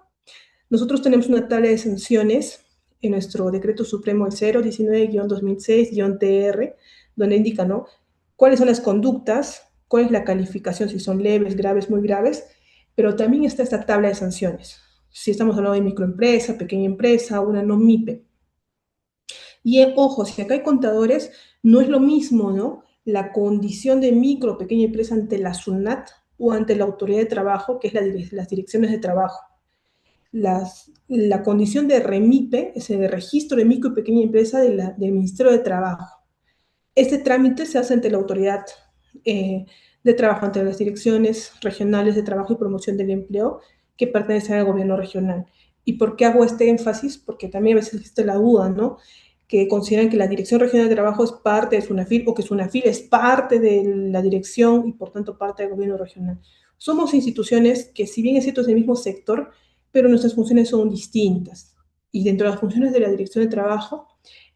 Nosotros tenemos una tabla de sanciones en nuestro decreto supremo el 019-2006-TR, donde indica, ¿no? Cuáles son las conductas, cuál es la calificación, si son leves, graves, muy graves, pero también está esta tabla de sanciones. Si estamos hablando de microempresa, pequeña empresa, una no MIPE. Y ojo, si acá hay contadores, no es lo mismo, ¿no? La condición de micro o pequeña empresa ante la SUNAT o ante la autoridad de trabajo, que es las direcciones de trabajo. La condición de REMIPE, ese de registro de micro y pequeña empresa del Ministerio de Trabajo. Este trámite se hace ante la autoridad de trabajo, ante las direcciones regionales de trabajo y promoción del empleo que pertenecen al gobierno regional. ¿Y por qué hago este énfasis? Porque también a veces existe la duda, ¿no? Que consideran que la Dirección Regional de Trabajo es parte de SUNAFIL o que SUNAFIL es parte de la dirección y por tanto parte del gobierno regional. Somos instituciones que, si bien es cierto, es el mismo sector, pero nuestras funciones son distintas. Y dentro de las funciones de la Dirección de Trabajo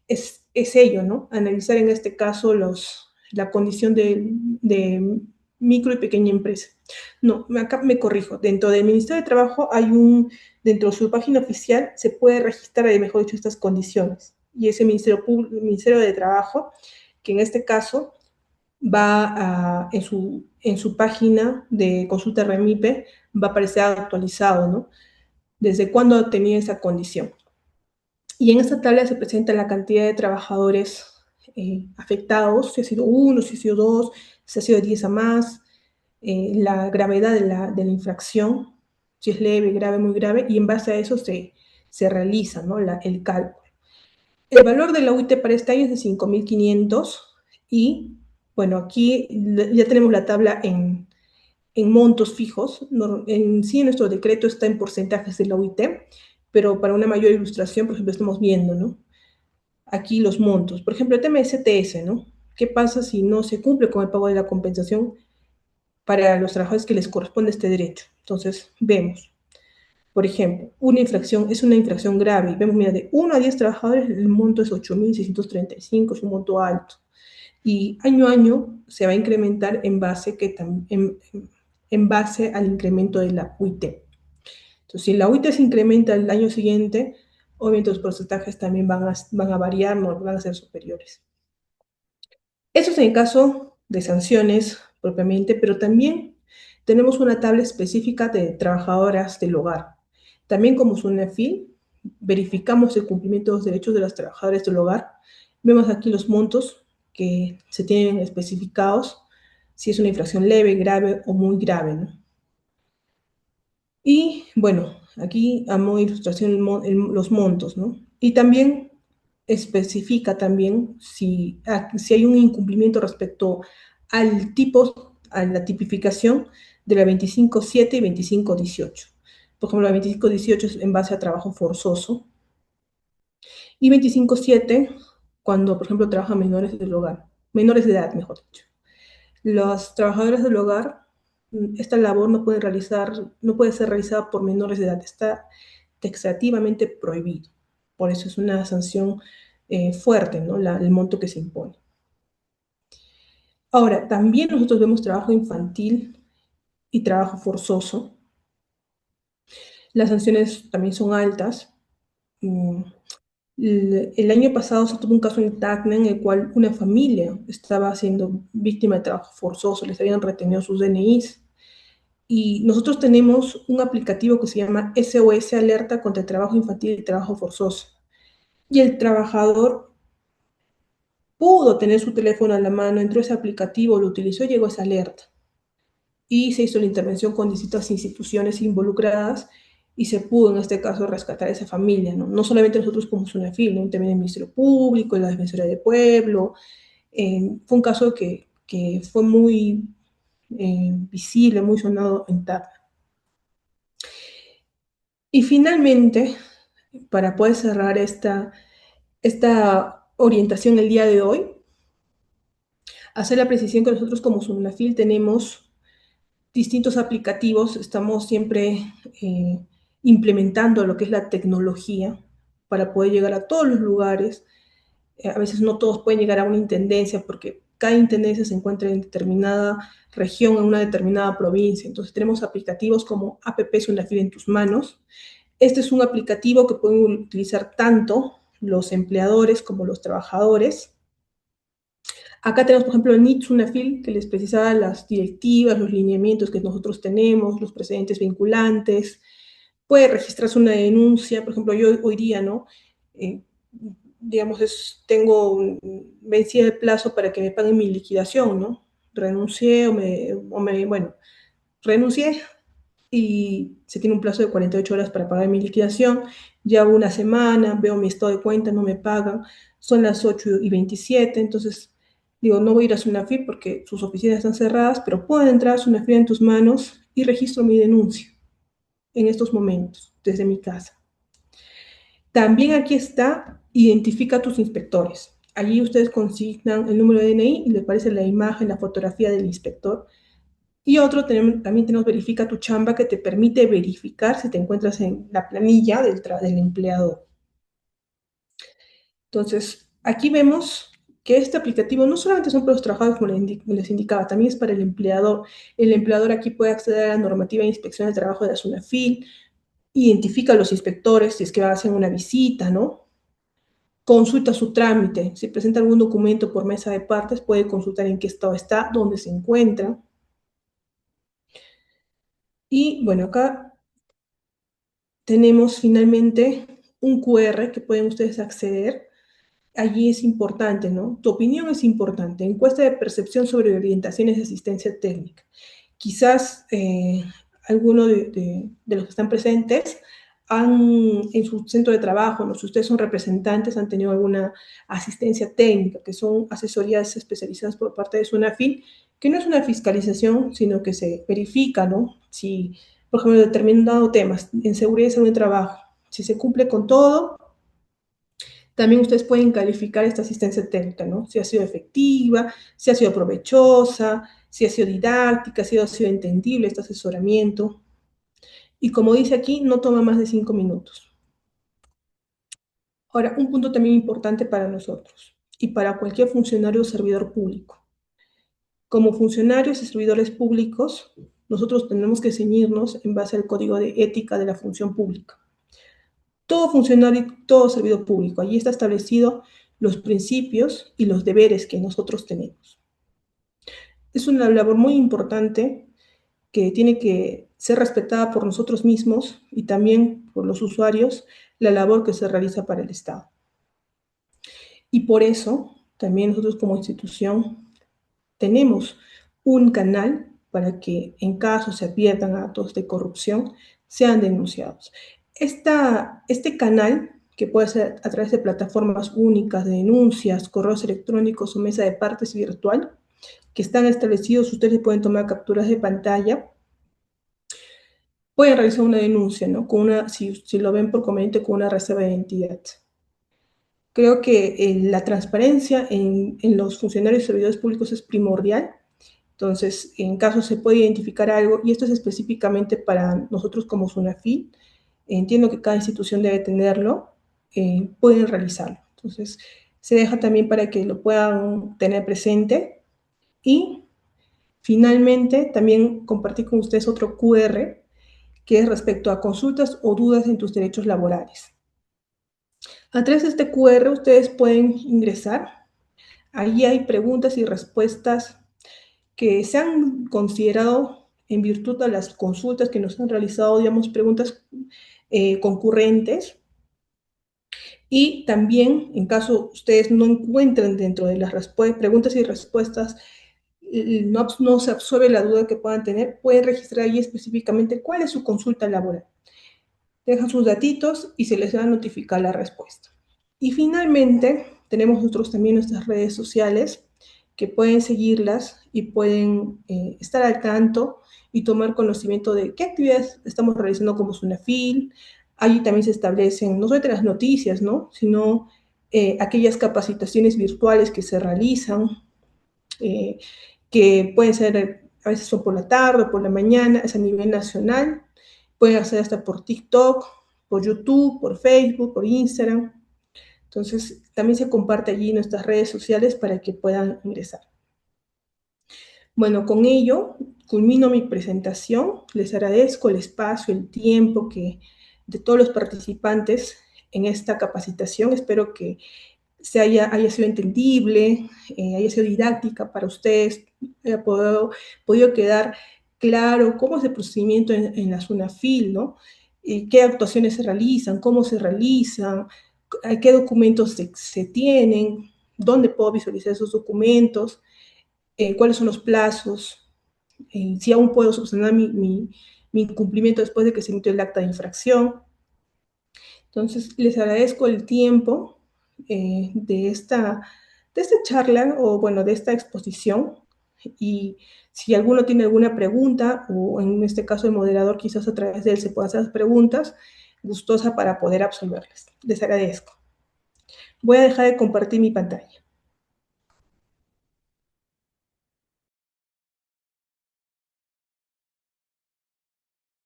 es ello, ¿no? Analizar en este caso la condición de micro y pequeña empresa. No, acá me corrijo. Dentro del Ministerio de Trabajo dentro de su página oficial se puede registrar, mejor dicho, estas condiciones. Y ese Ministerio de Trabajo, que en este caso en su página de consulta REMIPE, va a aparecer actualizado, ¿no? Desde cuándo tenía esa condición. Y en esta tabla se presenta la cantidad de trabajadores afectados, si ha sido uno, si ha sido dos, si ha sido 10 a más, la gravedad de la infracción, si es leve, grave, muy grave, y en base a eso se realiza, ¿no? El cálculo. El valor de la UIT para este año es de 5.500 y, bueno, aquí ya tenemos la tabla en montos fijos. Sí, nuestro decreto está en porcentajes de la UIT, pero para una mayor ilustración, por ejemplo, estamos viendo, ¿no? Aquí los montos. Por ejemplo, el tema de CTS, ¿no? ¿Qué pasa si no se cumple con el pago de la compensación para los trabajadores que les corresponde este derecho? Entonces, vemos. Por ejemplo, una infracción es una infracción grave. Vemos, mira, de 1 a 10 trabajadores, el monto es 8.635, es un monto alto. Y año a año se va a incrementar en base al incremento de la UIT. Entonces, si la UIT se incrementa el año siguiente, obviamente los porcentajes también van a variar, no van a ser superiores. Eso es en caso de sanciones propiamente, pero también tenemos una tabla específica de trabajadoras del hogar. También como SUNAFIL, verificamos el cumplimiento de los derechos de las trabajadoras del hogar. Vemos aquí los montos que se tienen especificados, si es una infracción leve, grave o muy grave, ¿no? Y bueno, aquí a modo de ilustración los montos, ¿no? Y también especifica también si hay un incumplimiento respecto al tipo, a la tipificación de la 25.7 y 25.18. Por ejemplo, la 25.18 es en base a trabajo forzoso y 25.7 cuando, por ejemplo, trabajan menores del hogar, menores de edad, mejor dicho. Los trabajadores del hogar, esta labor no puede ser realizada por menores de edad, está taxativamente prohibido. Por eso es una sanción fuerte, ¿no? El monto que se impone. Ahora, también nosotros vemos trabajo infantil y trabajo forzoso. Las sanciones también son altas. Mm, el año pasado se tuvo un caso en Tacna en el cual una familia estaba siendo víctima de trabajo forzoso, les habían retenido sus DNIs. Y nosotros tenemos un aplicativo que se llama SOS Alerta contra el Trabajo Infantil y Trabajo Forzoso. Y el trabajador pudo tener su teléfono a la mano, entró ese aplicativo, lo utilizó y llegó esa alerta. Y se hizo la intervención con distintas instituciones involucradas y se pudo en este caso rescatar a esa familia, ¿no? No solamente nosotros como SUNAFIL, ¿no? También el Ministerio Público, la Defensoría del Pueblo. Fue un caso que fue muy visible, muy sonado en TAP. Y finalmente, para poder cerrar esta orientación el día de hoy, hacer la precisión que nosotros como SUNAFIL tenemos distintos aplicativos, estamos siempre implementando lo que es la tecnología para poder llegar a todos los lugares. A veces no todos pueden llegar a una intendencia porque cada intendencia se encuentra en determinada región, en una determinada provincia. Entonces tenemos aplicativos como APP SUNAFIL en tus manos. Este es un aplicativo que pueden utilizar tanto los empleadores como los trabajadores. Acá tenemos, por ejemplo, el NIT SUNAFIL, que les precisaba las directivas, los lineamientos que nosotros tenemos, los precedentes vinculantes. Puede registrarse una denuncia, por ejemplo, yo hoy día, ¿no? Digamos, tengo vencida el plazo para que me paguen mi liquidación, ¿no? Renuncié bueno, renuncié y se tiene un plazo de 48 horas para pagar mi liquidación. Llevo una semana, veo mi estado de cuenta, no me pagan, son las 8:27, entonces digo, no voy a ir a SUNAFIL porque sus oficinas están cerradas, pero puedo entrar a SUNAFIL en tus manos y registro mi denuncia en estos momentos, desde mi casa. También aquí está, identifica a tus inspectores. Allí ustedes consignan el número de DNI y le aparece la imagen, la fotografía del inspector. Y otro, también tenemos verifica tu chamba que te permite verificar si te encuentras en la planilla del empleador. Entonces, aquí vemos que este aplicativo no solamente son para los trabajadores, como les indicaba, también es para el empleador. El empleador aquí puede acceder a la normativa de inspección de trabajo de la SUNAFIL, identifica a los inspectores si es que hacen una visita, ¿no? Consulta su trámite. Si presenta algún documento por mesa de partes, puede consultar en qué estado está, dónde se encuentra. Y bueno, acá tenemos finalmente un QR que pueden ustedes acceder. Allí es importante, ¿no? Tu opinión es importante. Encuesta de percepción sobre orientaciones de asistencia técnica. Quizás algunos de los que están presentes en su centro de trabajo, ¿no? Si ustedes son representantes, han tenido alguna asistencia técnica, que son asesorías especializadas por parte de SUNAFIL, que no es una fiscalización, sino que se verifica, ¿no? Si, por ejemplo, determinado temas en seguridad y salud de trabajo, si se cumple con todo, también ustedes pueden calificar esta asistencia técnica, ¿no? Si ha sido efectiva, si ha sido provechosa, si ha sido didáctica, si ha sido entendible este asesoramiento. Y como dice aquí, no toma más de 5 minutos. Ahora, un punto también importante para nosotros y para cualquier funcionario o servidor público. Como funcionarios y servidores públicos, nosotros tenemos que ceñirnos en base al Código de Ética de la Función Pública. Todo funcionario y todo servidor público, allí está establecido los principios y los deberes que nosotros tenemos. Es una labor muy importante que tiene que ser respetada por nosotros mismos y también por los usuarios, la labor que se realiza para el Estado. Y por eso, también nosotros como institución tenemos un canal para que en caso se adviertan actos de corrupción, sean denunciados. Este canal, que puede ser a través de plataformas únicas de denuncias, correos electrónicos o mesa de partes virtual, que están establecidos, ustedes pueden tomar capturas de pantalla, pueden realizar una denuncia, ¿no? Si lo ven por conveniente, con una reserva de identidad. Creo que la transparencia en los funcionarios y servidores públicos es primordial. Entonces, en caso se puede identificar algo, y esto es específicamente para nosotros como SUNAFIL, entiendo que cada institución debe tenerlo, pueden realizarlo. Entonces, se deja también para que lo puedan tener presente. Y finalmente, también compartir con ustedes otro QR, que es respecto a consultas o dudas en tus derechos laborales. A través de este QR ustedes pueden ingresar. Allí hay preguntas y respuestas que se han considerado en virtud de las consultas que nos han realizado, digamos, preguntas concurrentes. Y también, en caso ustedes no encuentren dentro de las preguntas y respuestas, no se absorbe la duda que puedan tener, pueden registrar ahí específicamente cuál es su consulta laboral. Dejan sus datitos y se les va a notificar la respuesta. Y finalmente, tenemos nosotros también nuestras redes sociales, que pueden seguirlas y pueden estar al tanto y tomar conocimiento de qué actividades estamos realizando como SUNAFIL. Allí también se establecen no solamente las noticias, ¿no? Sino aquellas capacitaciones virtuales que se realizan, eh, que pueden ser, a veces son por la tarde o por la mañana, es a nivel nacional. Pueden hacer hasta por TikTok, por YouTube, por Facebook, por Instagram. Entonces, también se comparte allí en nuestras redes sociales para que puedan ingresar. Bueno, con ello culmino mi presentación. Les agradezco el espacio, el tiempo de todos los participantes en esta capacitación. Espero que haya sido entendible, haya sido didáctica para ustedes, haya podido quedar claro cómo es el procedimiento en la SUNAFIL, ¿no? Qué actuaciones se realizan, cómo se realizan, qué documentos se tienen, dónde puedo visualizar esos documentos, cuáles son los plazos, si aún puedo subsanar mi incumplimiento después de que se emitió el acta de infracción. Entonces, les agradezco el tiempo de esta charla o, bueno, de esta exposición. Y si alguno tiene alguna pregunta, o en este caso el moderador, quizás a través de él se puedan hacer las preguntas, gustosa para poder absolverlas. Les agradezco. Voy a dejar de compartir mi pantalla.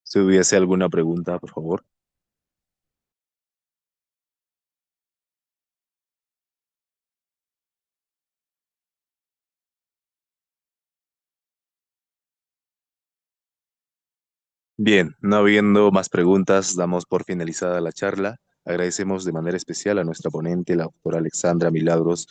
Si hubiese alguna pregunta, por favor. Bien, no habiendo más preguntas, damos por finalizada la charla. Agradecemos de manera especial a nuestra ponente, la doctora Alexandra Milagros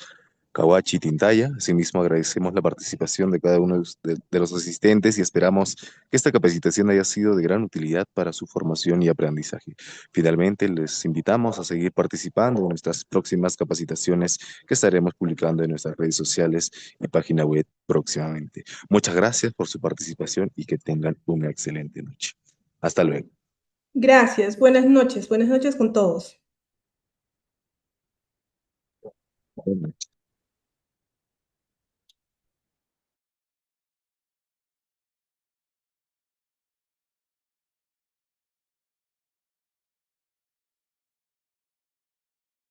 Kawachi Tintaya. Asimismo, agradecemos la participación de cada uno de los asistentes y esperamos que esta capacitación haya sido de gran utilidad para su formación y aprendizaje. Finalmente, les invitamos a seguir participando en nuestras próximas capacitaciones que estaremos publicando en nuestras redes sociales y página web próximamente. Muchas gracias por su participación y que tengan una excelente noche. Hasta luego. Gracias. Buenas noches con todos. Buenas noches.